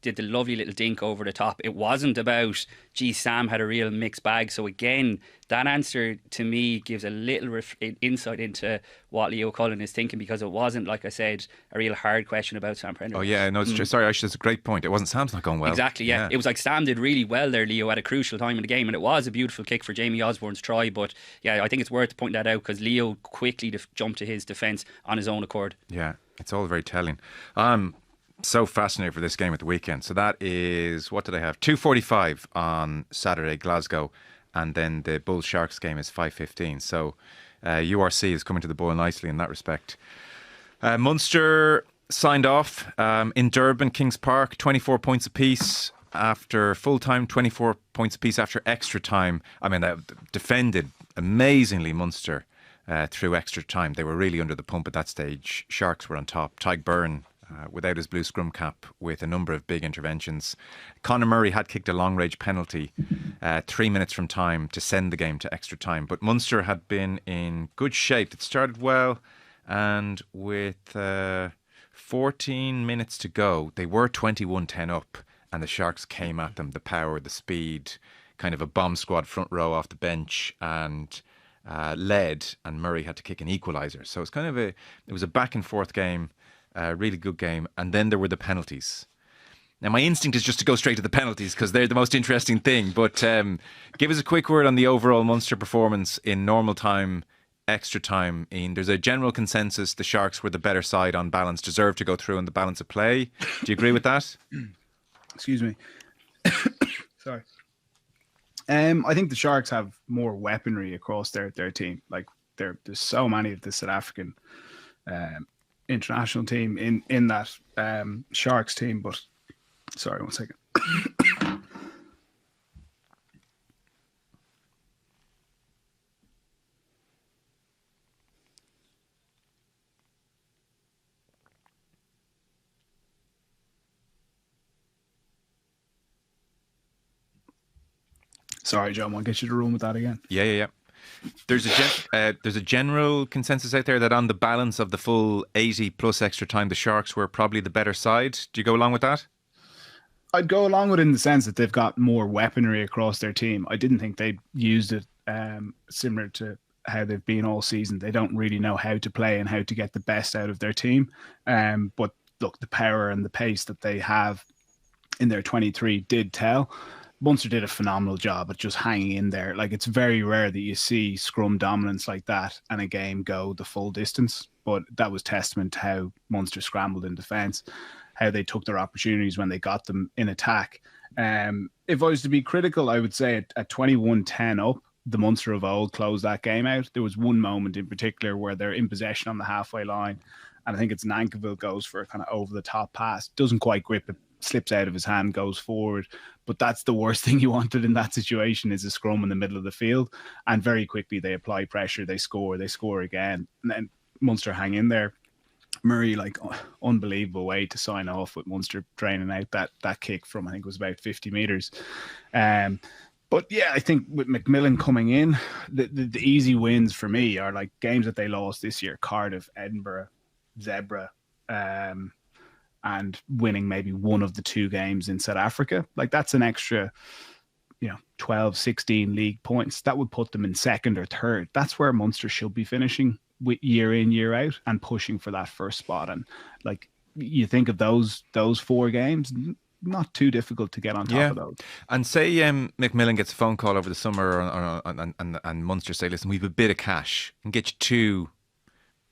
did the lovely little dink over the top. It wasn't about, Sam had a real mixed bag. So again, that answer to me gives a little insight into what Leo Cullen is thinking, because it wasn't, like I said, a real hard question about Sam Prendergast. Oh yeah, no, it's true. Sorry, Aisha, that's a great point. It wasn't Sam's not going well. Exactly, yeah. It was like Sam did really well there, Leo, at a crucial time in the game, and it was a beautiful kick for Jamie Osborne's try. But yeah, I think it's worth pointing that out because Leo quickly jumped to his defence on his own accord. Yeah, it's all very telling. So fascinated for this game at the weekend. So that is, what did I have? 2:45 on Saturday, Glasgow, and then the Bulls Sharks game is 5:15. So URC is coming to the boil nicely in that respect. Munster signed off in Durban, Kings Park, 24 points apiece after full time, 24 points apiece after extra time. I mean, they defended amazingly, Munster, through extra time. They were really under the pump at that stage. Sharks were on top. Tyg Byrne, without his blue scrum cap, with a number of big interventions. Conor Murray had kicked a long-range penalty 3 minutes from time to send the game to extra time. But Munster had been in good shape. It started well, and with 14 minutes to go, they were 21-10 up, and the Sharks came at them. The power, the speed, kind of a bomb squad front row off the bench, and led, and Murray had to kick an equaliser. So it's kind of it was a back-and-forth game. Really good game. And then there were the penalties. Now, my instinct is just to go straight to the penalties because they're the most interesting thing. But give us a quick word on the overall Munster performance in normal time, extra time. Ian, there's a general consensus the Sharks were the better side on balance, deserved to go through in the balance of play. Do you agree with that? Excuse me. Sorry. I think the Sharks have more weaponry across their team. Like there's so many of the South African international team in that Sharks team. But sorry, 1 second. Sorry, John, I'll get you to run with that again. Yeah. There's a general consensus out there that on the balance of the full 80 plus extra time, the Sharks were probably the better side. Do you go along with that? I'd go along with it in the sense that they've got more weaponry across their team. I didn't think they used it similar to how they've been all season. They don't really know how to play and how to get the best out of their team. But look, the power and the pace that they have in their 23 did tell. Munster did a phenomenal job at just hanging in there. Like, it's very rare that you see scrum dominance like that and a game go the full distance. But that was testament to how Munster scrambled in defence, how they took their opportunities when they got them in attack. If I was to be critical, I would say at 21-10 up, the Munster of old closed that game out. There was one moment in particular where they're in possession on the halfway line and I think it's Nankerville goes for a kind of over the top pass, doesn't quite grip it, slips out of his hand, goes forward. But that's the worst thing you wanted in that situation, is a scrum in the middle of the field. And very quickly they apply pressure, they score again. And then Munster hang in there. Murray, like, unbelievable way to sign off with Munster draining out that kick from, I think it was about 50 metres. But yeah, I think with Macmillan coming in, the easy wins for me are like games that they lost this year: Cardiff, Edinburgh, Zebra, and winning maybe one of the two games in South Africa. Like, that's an extra, 12, 16 league points. That would put them in second or third. That's where Munster should be finishing with year in, year out, and pushing for that first spot. And like, you think of those 4 games, not too difficult to get on top of those. And say Macmillan gets a phone call over the summer and Munster say, listen, we've a bit of cash and get you 2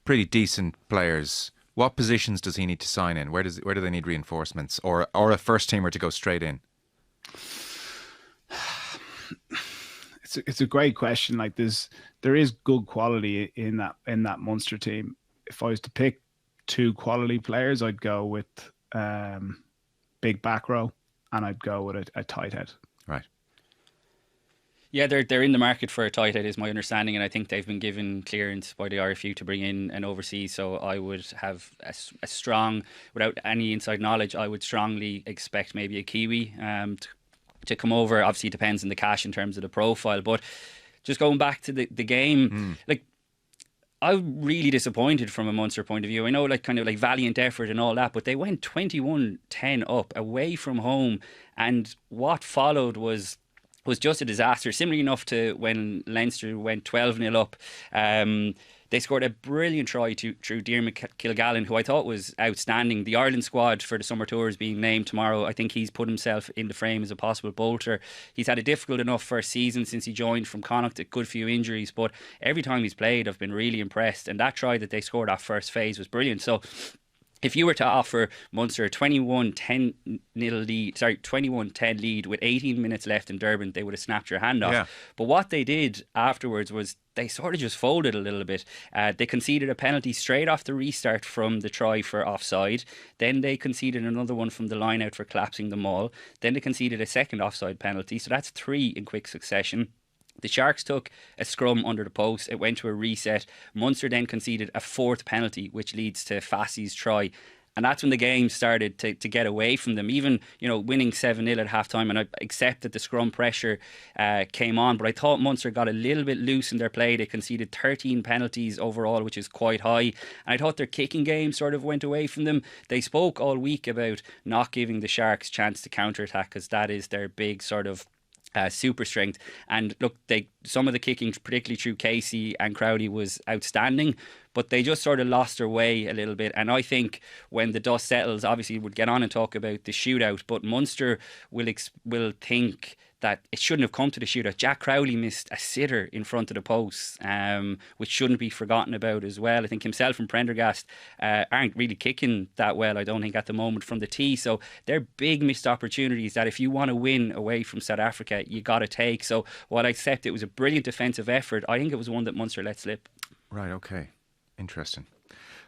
pretty decent players. What positions does he need to sign in? Where do they need reinforcements, or a first teamer to go straight in? It's a great question. Like, there is good quality in that Munster team. If I was to pick 2 quality players, I'd go with big back row, and I'd go with a tight head. Right. Yeah, they're in the market for a tight head, is my understanding, and I think they've been given clearance by the RFU to bring in an overseas. So I would have a strong, without any inside knowledge, I would strongly expect maybe a Kiwi to come over. Obviously, it depends on the cash in terms of the profile. But just going back to the game, like, I'm really disappointed from a Munster point of view. I know, like, kind of like valiant effort and all that, but they went 21-10 up away from home, and what followed was just a disaster. Similar enough to when Leinster went 12-0 up. They scored a brilliant try through Diarmaid Kilgallen, who I thought was outstanding. The Ireland squad for the summer tour is being named tomorrow. I think he's put himself in the frame as a possible bolter. He's had a difficult enough first season since he joined from Connacht, a good few injuries, but every time he's played, I've been really impressed. And that try that they scored that first phase was brilliant. So if you were to offer Munster a 21-10 lead with 18 minutes left in Durban, they would have snapped your hand off. Yeah. But what they did afterwards was they sort of just folded a little bit. They conceded a penalty straight off the restart from the try for offside. Then they conceded another one from the line out for collapsing the maul. Then they conceded a second offside penalty. So that's 3 in quick succession. The Sharks took a scrum under the post. It went to a reset. Munster then conceded a 4th penalty, which leads to Fassie's try. And that's when the game started to get away from them. Even, winning 7-0 at half-time, and I accept that the scrum pressure came on, but I thought Munster got a little bit loose in their play. They conceded 13 penalties overall, which is quite high. And I thought their kicking game sort of went away from them. They spoke all week about not giving the Sharks chance to counter-attack, because that is their big sort of super strength. And look, some of the kicking, particularly through Casey and Crowley, was outstanding, but they just sort of lost their way a little bit. And I think when the dust settles, obviously we'll get on and talk about the shootout, but Munster will think that it shouldn't have come to the shootout. Jack Crowley missed a sitter in front of the post, which shouldn't be forgotten about as well. I think himself and Prendergast aren't really kicking that well, I don't think, at the moment from the tee. So they're big missed opportunities that if you want to win away from South Africa, you got to take. So while I accept it was a brilliant defensive effort, I think it was one that Munster let slip. Right, okay. Interesting.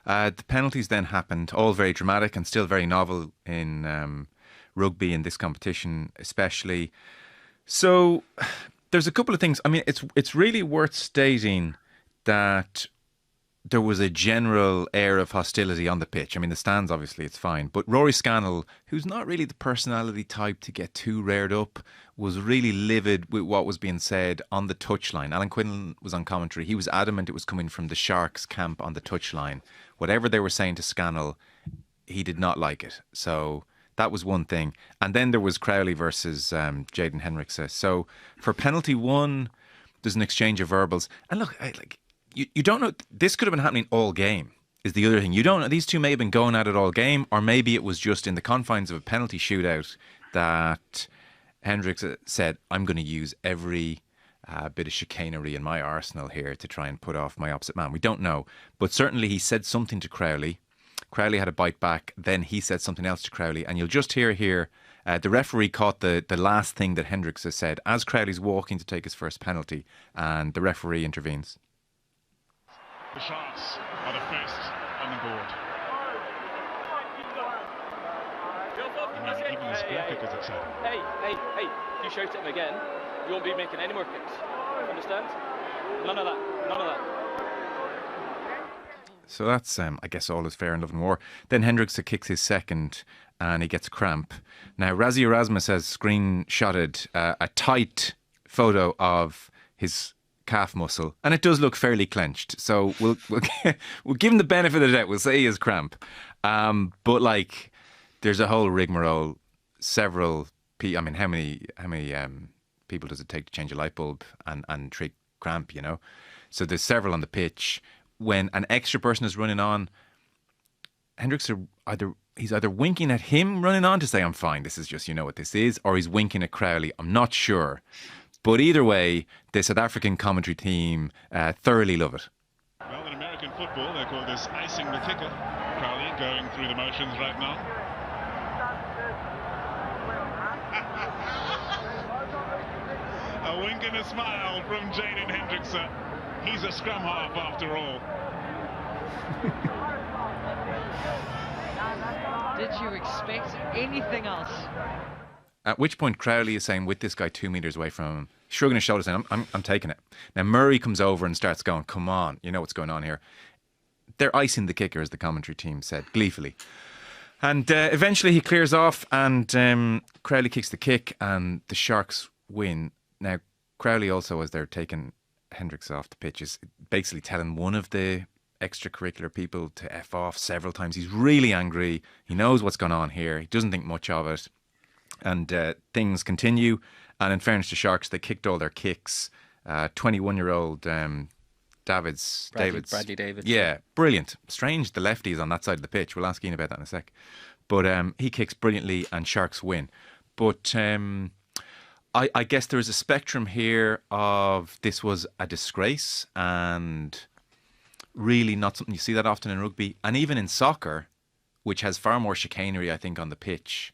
The penalties then happened, all very dramatic and still very novel in rugby in this competition especially. So there's a couple of things. I mean, it's really worth stating that there was a general air of hostility on the pitch. I mean, the stands, obviously, it's fine. But Rory Scannell, who's not really the personality type to get too reared up, was really livid with what was being said on the touchline. Alan Quinlan was on commentary. He was adamant it was coming from the Sharks camp on the touchline. Whatever they were saying to Scannell, he did not like it. So that was one thing. And then there was Crowley versus Jaden Henrikse. So for penalty 1, there's an exchange of verbals. And look, you don't know. This could have been happening all game, is the other thing. You don't know. These two may have been going at it all game, or maybe it was just in the confines of a penalty shootout that Hendricks said, I'm going to use every bit of chicanery in my arsenal here to try and put off my opposite man. We don't know. But certainly he said something to Crowley. Crowley had a bite back. Then he said something else to Crowley. And you'll just hear here, the referee caught the last thing that Hendricks has said as Crowley's walking to take his first penalty. And the referee intervenes. The Sharks are the first on the board. this goal kick is exciting. Hey, if you shout at him again, you won't be making any more kicks. Understand? None of that. So that's, I guess, all is fair in love and war. Then Hendrikse kicks his second and he gets cramp. Now, Rassie Erasmus has screenshotted a tight photo of his calf muscle, and it does look fairly clenched. So we'll give him the benefit of the doubt. We'll say he has cramp. But like, there's a whole rigmarole. Several, I mean, how many people does it take to change a light bulb and treat cramp? You know, so there's several on the pitch. When an extra person is running on, Hendrikse he's either winking at him running on to say, I'm fine, this is just, you know what this is, or he's winking at Crowley. I'm not sure. But either way, the South African commentary team thoroughly love it. Well, in American football, they call this icing the kicker. Crowley going through the motions right now. A wink and a smile from Jaden Hendrikse. He's a scrum half after all. Did you expect anything else? At which point Crowley is saying, with this guy 2 meters away from him, shrugging his shoulders, saying, I'm taking it. Now Murray comes over and starts going, come on, you know what's going on here. They're icing the kicker, as the commentary team said, gleefully. And eventually he clears off and Crowley kicks the kick and the Sharks win. Now Crowley also, as they're taking Hendrikse off the pitch, is basically telling one of the extracurricular people to F off several times. He's really angry. He knows what's going on here. He doesn't think much of it. And things continue. And in fairness to Sharks, they kicked all their kicks. 21-year-old Bradley Davids. Yeah, brilliant. Strange the lefties on that side of the pitch. We'll ask Ian about that in a sec. But he kicks brilliantly and Sharks win. But I guess there is a spectrum here of this was a disgrace and really not something you see that often in rugby. And even in soccer, which has far more chicanery, I think, on the pitch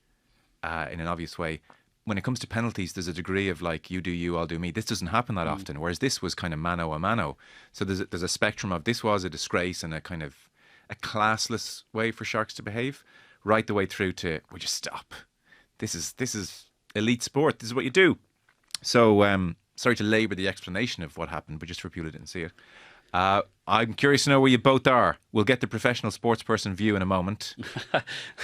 in an obvious way. When it comes to penalties, there's a degree of like, you do you, I'll do me. This doesn't happen that often, whereas this was kind of mano a mano. So there's a spectrum of this was a disgrace and a kind of a classless way for Sharks to behave, right the way through to, would you stop? This is elite sport. This is what you do. So, sorry to labour the explanation of what happened, but just for people who didn't see it. I'm curious to know where you both are. We'll get the professional sports person view in a moment.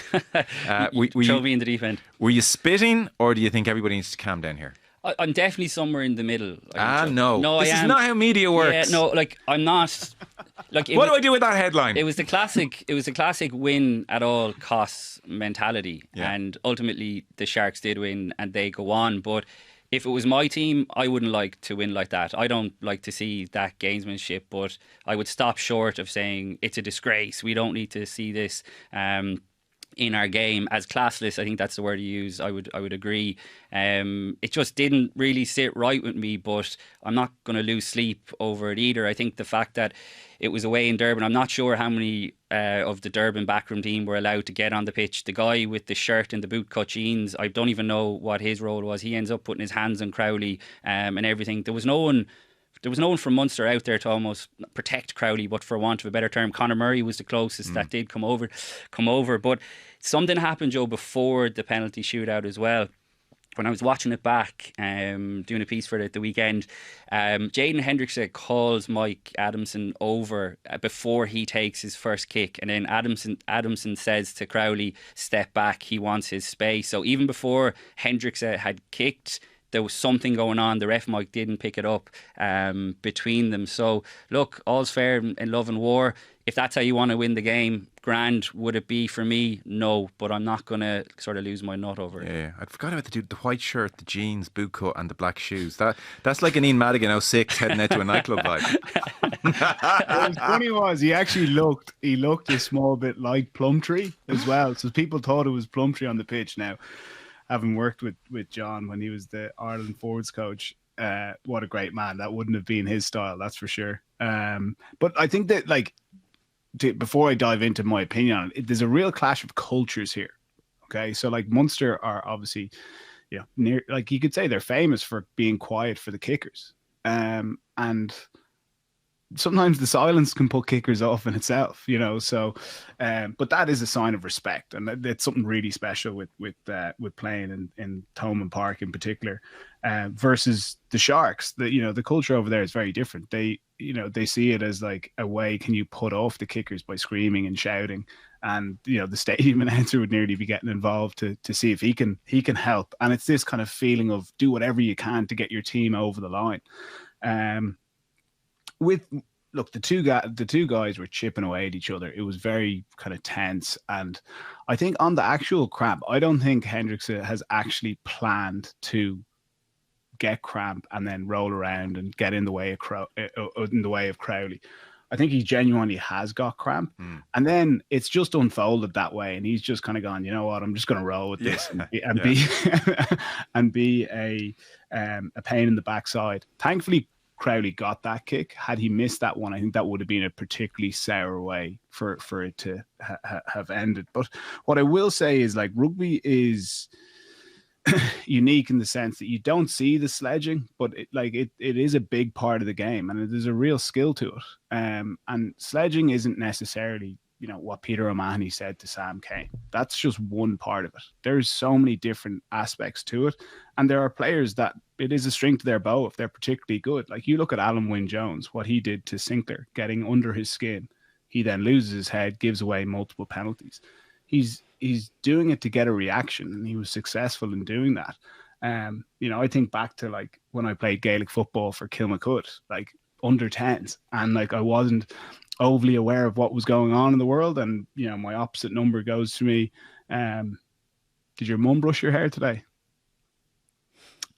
Throw me in the deep end. Were you spitting, or do you think everybody needs to calm down here? I'm definitely somewhere in the middle. No. This is not how media works. Yeah, no, like I'm not. Like, what do I do with that headline? It was the classic. It was the classic win at all costs mentality, and ultimately the Sharks did win, and they go on. But if it was my team, I wouldn't like to win like that. I don't like to see that gamesmanship, but I would stop short of saying it's a disgrace. We don't need to see this in our game as classless. I think that's the word you use. I would agree. It just didn't really sit right with me, but I'm not going to lose sleep over it either. I think the fact that it was away in Durban, I'm not sure how many of the Durban backroom team were allowed to get on the pitch. The guy with the shirt and the bootcut jeans, I don't even know what his role was. He ends up putting his hands on Crowley and everything. There was no one from Munster out there to almost protect Crowley, but for want of a better term, Conor Murray was the closest that did come over. But something happened, Joe, before the penalty shootout as well. When I was watching it back, doing a piece for it at the weekend, Jaden Hendrikse calls Mike Adamson over before he takes his first kick, and then Adamson says to Crowley, "Step back, he wants his space." So even before Hendrikse had kicked, there was something going on. The ref Mike didn't pick it up between them. So look, all's fair in love and war. If that's how you want to win the game, grand. Would it be for me? No, but I'm not going to sort of lose my nut over it. Yeah, I forgot about the white shirt, the jeans, boot cut and the black shoes. That's like an Ian Madigan 06 heading out to a nightclub vibe. What was funny was he actually looked a small bit like Plumtree as well. So people thought it was Plumtree on the pitch. Now, having worked with John when he was the Ireland forwards coach, what a great man. That wouldn't have been his style, that's for sure. But I think that, like, before I dive into my opinion on it, there's a real clash of cultures here. Okay, so like Munster are obviously, near, like you could say they're famous for being quiet for the kickers. And sometimes the silence can put kickers off in itself, you know. So, but that is a sign of respect, and it's something really special with playing in Thomond Park in particular, versus the Sharks. The culture over there is very different. They see it as like a way can you put off the kickers by screaming and shouting, and the stadium announcer would nearly be getting involved to see if he can help. And it's this kind of feeling of do whatever you can to get your team over the line. The two guys were chipping away at each other. It was very kind of tense, and I think on the actual cramp, I don't think Hendrickse has actually planned to get cramp and then roll around and get in the way of Crowley. I think he genuinely has got cramp, and then it's just unfolded that way, and he's just kind of gone, you know what, I'm just going to roll with this and be a pain in the backside. Thankfully, Crowley got that kick. Had he missed that one, I think that would have been a particularly sour way for it to have ended. But what I will say is, like, rugby is unique in the sense that you don't see the sledging, but it is a big part of the game, and there's a real skill to it. And sledging isn't necessarily, what Peter O'Mahony said to Sam Cane. That's just one part of it. There's so many different aspects to it, and there are players that it is a string to their bow if they're particularly good. Like, you look at Alan Wynne-Jones, what he did to Sinclair, getting under his skin. He then loses his head, gives away multiple penalties. He's doing it to get a reaction, and he was successful in doing that. I think back to, like, when I played Gaelic football for Kilmacud, like under 10s, and like I wasn't overly aware of what was going on in the world, and my opposite number goes to me, did your mum brush your hair today?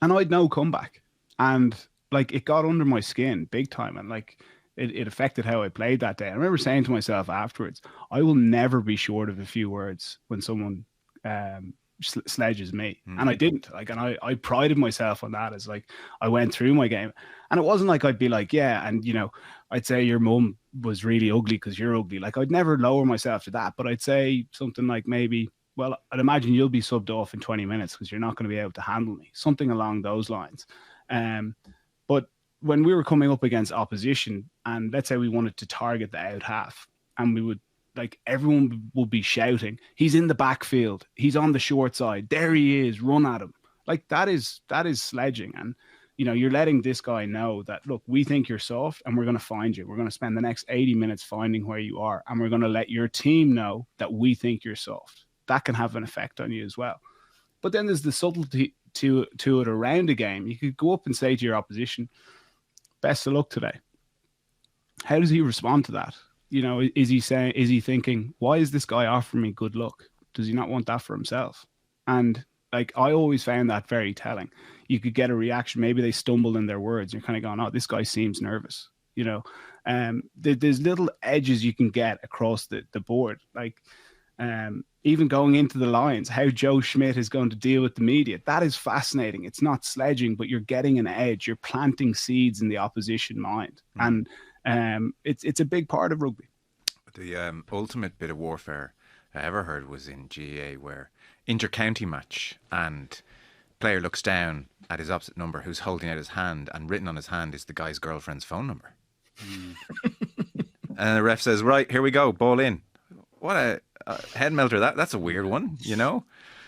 And I'd no comeback, and like it got under my skin big time, and like it affected how I played that day. I remember saying to myself afterwards, I will never be short of a few words when someone sledges me. And I didn't. And I prided myself on that, as like I went through my game. And it wasn't like I'd be like, yeah, and I'd say your mum was really ugly because you're ugly. Like, I'd never lower myself to that, but I'd say something like, maybe, well, I'd imagine you'll be subbed off in 20 minutes because you're not going to be able to handle me. Something along those lines. But when we were coming up against opposition, and let's say we wanted to target the out half, and we would, like, everyone would be shouting, he's in the backfield, he's on the short side, there he is, run at him. Like, that is sledging. And you're letting this guy know that, look, we think you're soft, and we're going to find you. We're going to spend the next 80 minutes finding where you are, and we're going to let your team know that we think you're soft. That can have an effect on you as well. But then there's the subtlety to it around a game. You could go up and say to your opposition, best of luck today. How does he respond to that? Is he thinking, why is this guy offering me good luck? Does he not want that for himself? And like, I always found that very telling. You could get a reaction. Maybe they stumble in their words. You're kind of going, oh, this guy seems nervous. There's little edges you can get across the board. Like, even going into the lines, how Joe Schmidt is going to deal with the media. That is fascinating. It's not sledging, but you're getting an edge. You're planting seeds in the opposition mind. And it's a big part of rugby. The ultimate bit of warfare I ever heard was in GAA, where inter-county match, and player looks down at his opposite number who's holding out his hand, and written on his hand is the guy's girlfriend's phone number. And the ref says, right, here we go, ball in. What a head melter. That's a weird one,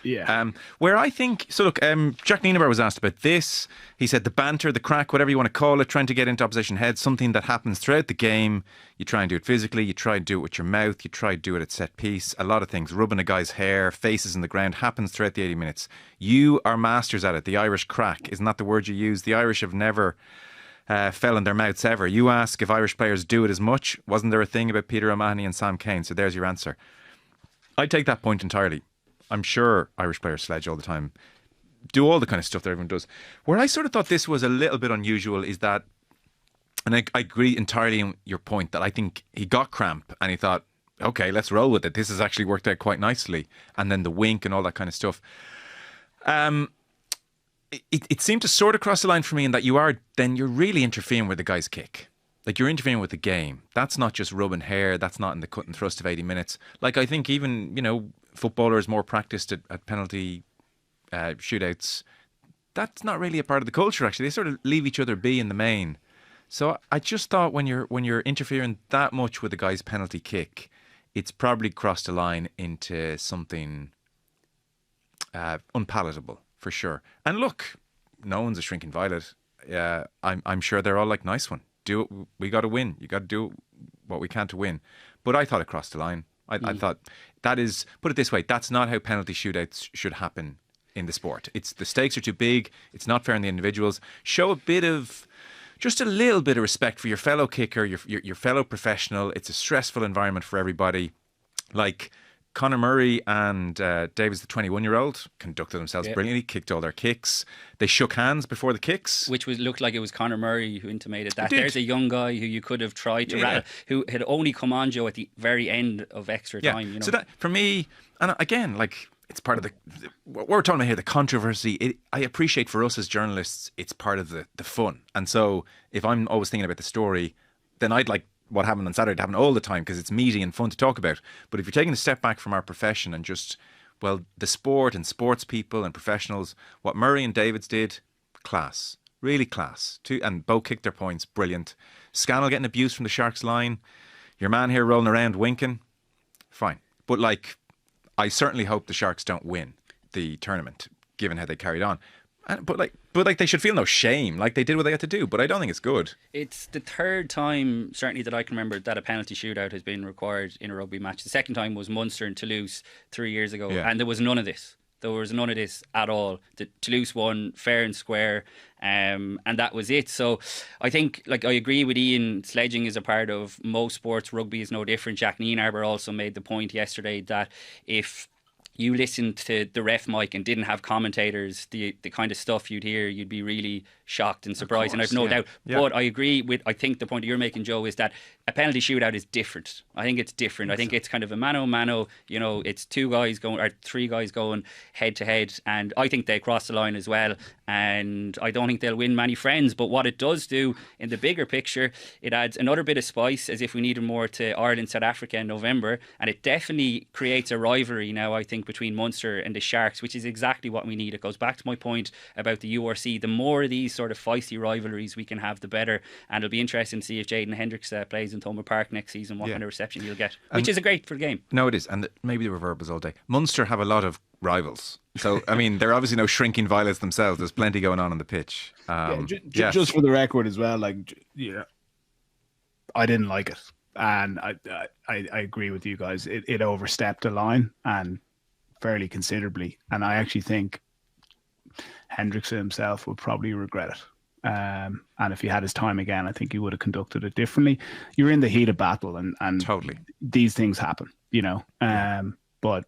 Yeah. Where I think, so look, Jack Nienaber was asked about this. He said the banter, the crack, whatever you want to call it, trying to get into opposition heads, something that happens throughout the game. You try and do it physically, you try and do it with your mouth, you try and do it at set piece. A lot of things, rubbing a guy's hair, faces in the ground, happens throughout the 80 minutes. You are masters at it. The Irish crack, isn't that the word you use? The Irish have never fell in their mouths ever. You ask if Irish players do it as much. Wasn't there a thing about Peter O'Mahony and Sam Cane? So there's your answer. I take that point entirely. I'm sure Irish players sledge all the time, do all the kind of stuff that everyone does. Where I sort of thought this was a little bit unusual is that, and I agree entirely on your point, that I think he got cramp and he thought, okay, let's roll with it. This has actually worked out quite nicely. And then the wink and all that kind of stuff. It seemed to sort of cross the line for me in that you're really interfering with the guy's kick. Like, you're interfering with the game. That's not just rubbing hair. That's not in the cut and thrust of 80 minutes. Like, I think even, footballers more practiced at penalty shootouts. That's not really a part of the culture, actually. They sort of leave each other be in the main. So I just thought when you're interfering that much with the guy's penalty kick, it's probably crossed a line into something unpalatable for sure. And look, no one's a shrinking violet. I'm sure they're all like, nice one. Do it. We got to win. You got to do what we can to win. But I thought it crossed the line. I thought that is, put it this way, that's not how penalty shootouts should happen in the sport. It's the stakes are too big. It's not fair on the individuals. Show just a little bit of respect for your fellow kicker, your fellow professional. It's a stressful environment for everybody. Like Conor Murray and Davis, the 21-year-old, conducted themselves brilliantly, kicked all their kicks. They shook hands before the kicks. Which looked like it was Conor Murray who intimated that. There's a young guy who you could have tried to rattle, who had only come on, Joe, at the very end of extra time. You know? So that, for me, and again, like, it's part of what we're talking about here, the controversy. I appreciate for us as journalists, it's part of the fun. And so if I'm always thinking about the story, then I'd like what happened on Saturday to happen all the time because it's meaty and fun to talk about. But if you're taking a step back from our profession and just, well, the sport and sports people and professionals, what Murray and Davids did, class. Really class. And both kicked their points, brilliant. Scannell getting abused from the Sharks line. Your man here rolling around winking, fine. But like, I certainly hope the Sharks don't win the tournament, given how they carried on. But they should feel no shame. Like, they did what they had to do. But I don't think it's good. It's the third time, certainly that I can remember, that a penalty shootout has been required in a rugby match. The second time was Munster and Toulouse 3 years ago, and there was none of this. There was none of this at all. The Toulouse won fair and square, and that was it. So I think, like, I agree with Ian, sledging is a part of most sports. Rugby is no different. Jack Nienarber also made the point yesterday that if you listened to the ref mic and didn't have commentators, the kind of stuff you'd hear, you'd be really shocked and surprised. And I've no doubt. Yeah. But I agree with, I think the point you're making, Joe, is that a penalty shootout is different. I think it's different. I think it's kind of a mano-mano, you know, it's three guys going head to head. And I think they cross the line as well. And I don't think they'll win many friends. But what it does do in the bigger picture, it adds another bit of spice, as if we needed more, to Ireland, South Africa in November. And it definitely creates a rivalry now, I think, between Munster and the Sharks, which is exactly what we need. It goes back to my point about the URC. The more of these sort of feisty rivalries we can have, the better. And it'll be interesting to see if Jaden Hendricks plays in Thomond Park next season, what kind of reception he'll get, which is great for the game. No, it is. And maybe the reverb is all day. Munster have a lot of rivals. So, I mean, they're obviously no shrinking violets themselves. There's plenty going on the pitch. Just for the record as well, like, I didn't like it. And I agree with you guys. It overstepped a line, and fairly considerably. And I actually think Hendrickson himself would probably regret it. And if he had his time again, I think he would have conducted it differently. You're in the heat of battle, and totally these things happen, you know. But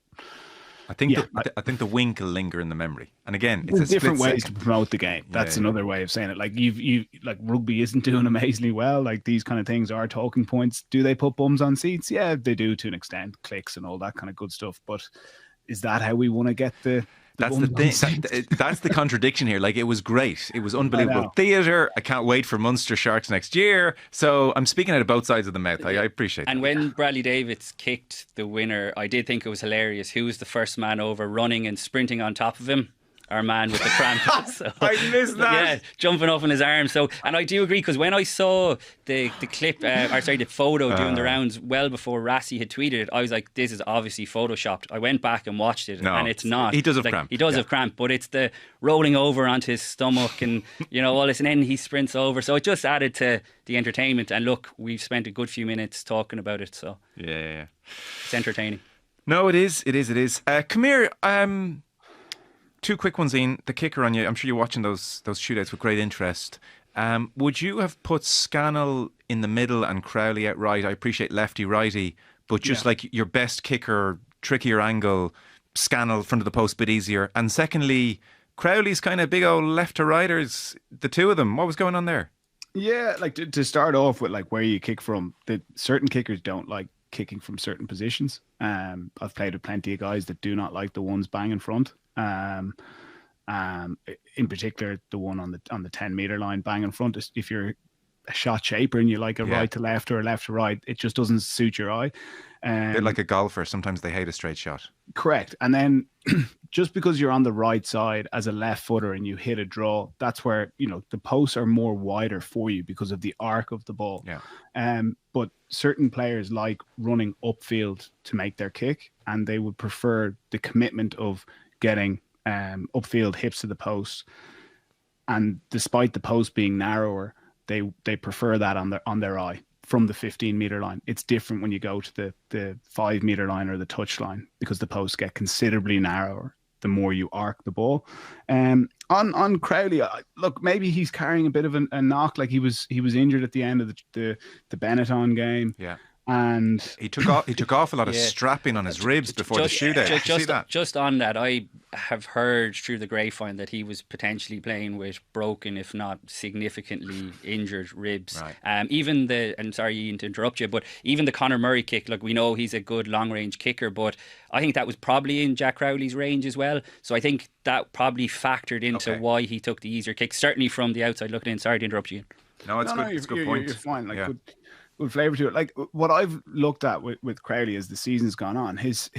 I think I think the wink will linger in the memory. And again, it's different ways to promote the game. That's another way of saying it. Like, you like, rugby isn't doing amazingly well. Like, these kind of things are talking points. Do they put bums on seats? Yeah, they do, to an extent, clicks and all that kind of good stuff. But is that how we want to get the That's the thing. That's the contradiction here. Like, it was great. It was unbelievable theatre. I can't wait for Munster Sharks next year. So I'm speaking out of both sides of the mouth. I appreciate that. And when Bradley Davids kicked the winner, I did think it was hilarious. Who was the first man over, running and sprinting on top of him? Our man with the cramp. So, I missed that. Yeah, jumping up in his arms. So, and I do agree, because when I saw the clip, the photo doing the rounds well before Rassie had tweeted it, I was like, this is obviously photoshopped. I went back and watched it, and it's not. He does have cramp. He does have cramp, but it's the rolling over onto his stomach and, you know, all this, and then he sprints over. So it just added to the entertainment. And look, we've spent a good few minutes talking about it, so yeah. It's entertaining. No, it is. Come here. Two quick ones, Ian. The kicker on you. I'm sure you're watching those shootouts with great interest. Would you have put Scannell in the middle and Crowley out right? I appreciate lefty righty, but just like your best kicker, trickier angle, Scannell front of the post, bit easier. And secondly, Crowley's kind of big old left to righters. The two of them. What was going on there? Yeah, like to start off with, like, where you kick from. Certain kickers don't like kicking from certain positions. I've played with plenty of guys that do not like the ones bang in front. In particular, the one on the 10-meter line bang in front. If you're shot shaper and you like a right to left or a left to right, it just doesn't suit your eye. They're like a golfer. Sometimes they hate a straight shot. Correct. And then just because you're on the right side as a left footer and you hit a draw, that's where, you know, the posts are more wider for you because of the arc of the ball. Yeah. But certain players like running upfield to make their kick, and they would prefer the commitment of getting upfield hips to the post. And despite the post being narrower, they prefer that on their eye from the 15-meter line. It's different when you go to the 5-meter line or the touch line, because the posts get considerably narrower the more you arc the ball. On Crowley, look, maybe he's carrying a bit of a knock. Like he was injured at the end of the Benetton game. Yeah. And he took off a lot of strapping on his ribs before the shootout. Just on that, I have heard through the grapevine that he was potentially playing with broken, if not significantly injured ribs. Right. Even and sorry Ian to interrupt you, but even the Conor Murray kick, look, we know he's a good long range kicker, but I think that was probably in Jack Crowley's range as well. So I think that probably factored into why he took the easier kick, certainly from the outside looking in. Sorry to interrupt you. No, it's good. It's a good point. You're fine. Like, good flavour to it. Like what I've looked at with Crowley as the season's gone on, his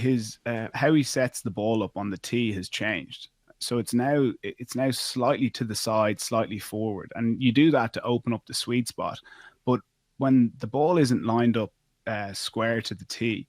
how he sets the ball up on the tee has changed. So it's now slightly to the side, slightly forward, and you do that to open up the sweet spot. But when the ball isn't lined up square to the tee,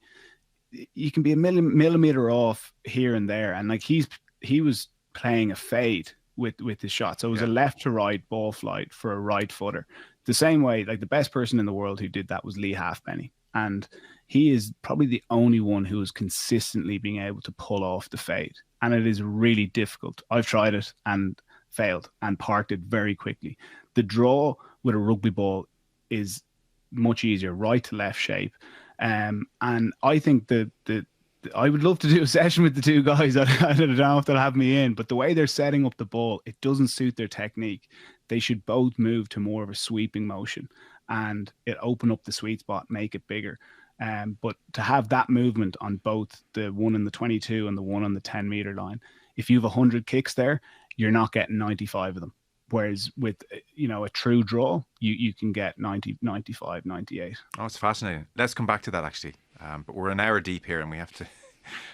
you can be a millimeter off here and there. And like he was playing a fade with his shot, so it was a left to right ball flight for a right footer. The same way, like the best person in the world who did that was Lee Halfpenny. And he is probably the only one who is consistently being able to pull off the fade. And it is really difficult. I've tried it and failed and parked it very quickly. The draw with a rugby ball is much easier, right to left shape. And I think I would love to do a session with the two guys. I don't know if they'll have me in, but the way they're setting up the ball, it doesn't suit their technique. They should both move to more of a sweeping motion, and it open up the sweet spot, make it bigger. But to have that movement on both the one in the 22 and the one on the 10-meter line, if you have 100 kicks there, you're not getting 95 of them. Whereas with, you know, a true draw, you can get 90, 95, 98. Oh, it's fascinating. Let's come back to that actually. But we're an hour deep here and we have to...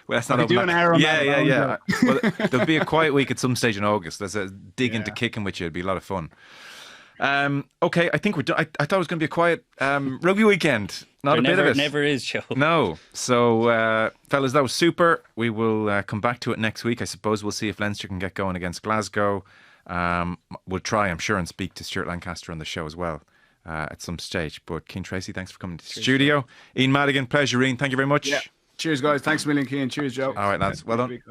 Well, that's not we do an hour on that. Yeah. Well, there'll be a quiet week at some stage in August. Let's dig into kicking with you. It'd be a lot of fun. Okay, I think we're done. I thought it was going to be a quiet rugby weekend. Not a bit of it. It never is, Joe. No. So, fellas, that was super. We will come back to it next week. I suppose we'll see if Leinster can get going against Glasgow. We'll try, I'm sure, and speak to Stuart Lancaster on the show as well at some stage. But Cian Tracey, thanks for coming to the studio. Ian Madigan, pleasure, Ian. Thank you very much. Yeah. Cheers, guys. Thanks a million, Cian. Cheers, Joe. All right, lads. Well done.